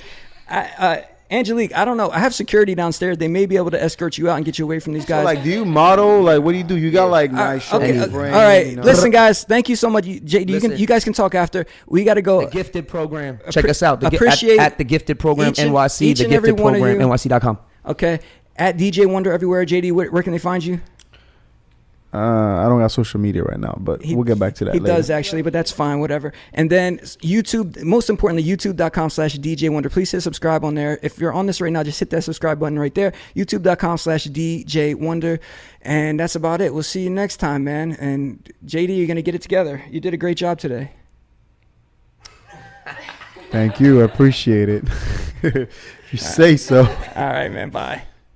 Angelique, I don't know. I have security downstairs. They may be able to escort you out and get you away from these guys. So, do you model? What do you do? You got nice shoulder frame. All right, listen, guys. Thank you so much, JD. You guys can talk after. We got to go. The Gifted Program. Check us out. Appreciate at the Gifted Program NYC. The Gifted Program NYC.com. Okay. At DJ Wonder everywhere. JD, where can they find you? I don't got social media right now, but we'll get back to that later. He does actually, but that's fine, whatever. And then YouTube, most importantly, youtube.com/DJ Wonder. Please hit subscribe on there. If you're on this right now, just hit that subscribe button right there. youtube.com/DJ Wonder. And that's about it. We'll see you next time, man. And JD, you're going to get it together. You did a great job today. Thank you. I appreciate it. If you say so. All right, man. Bye.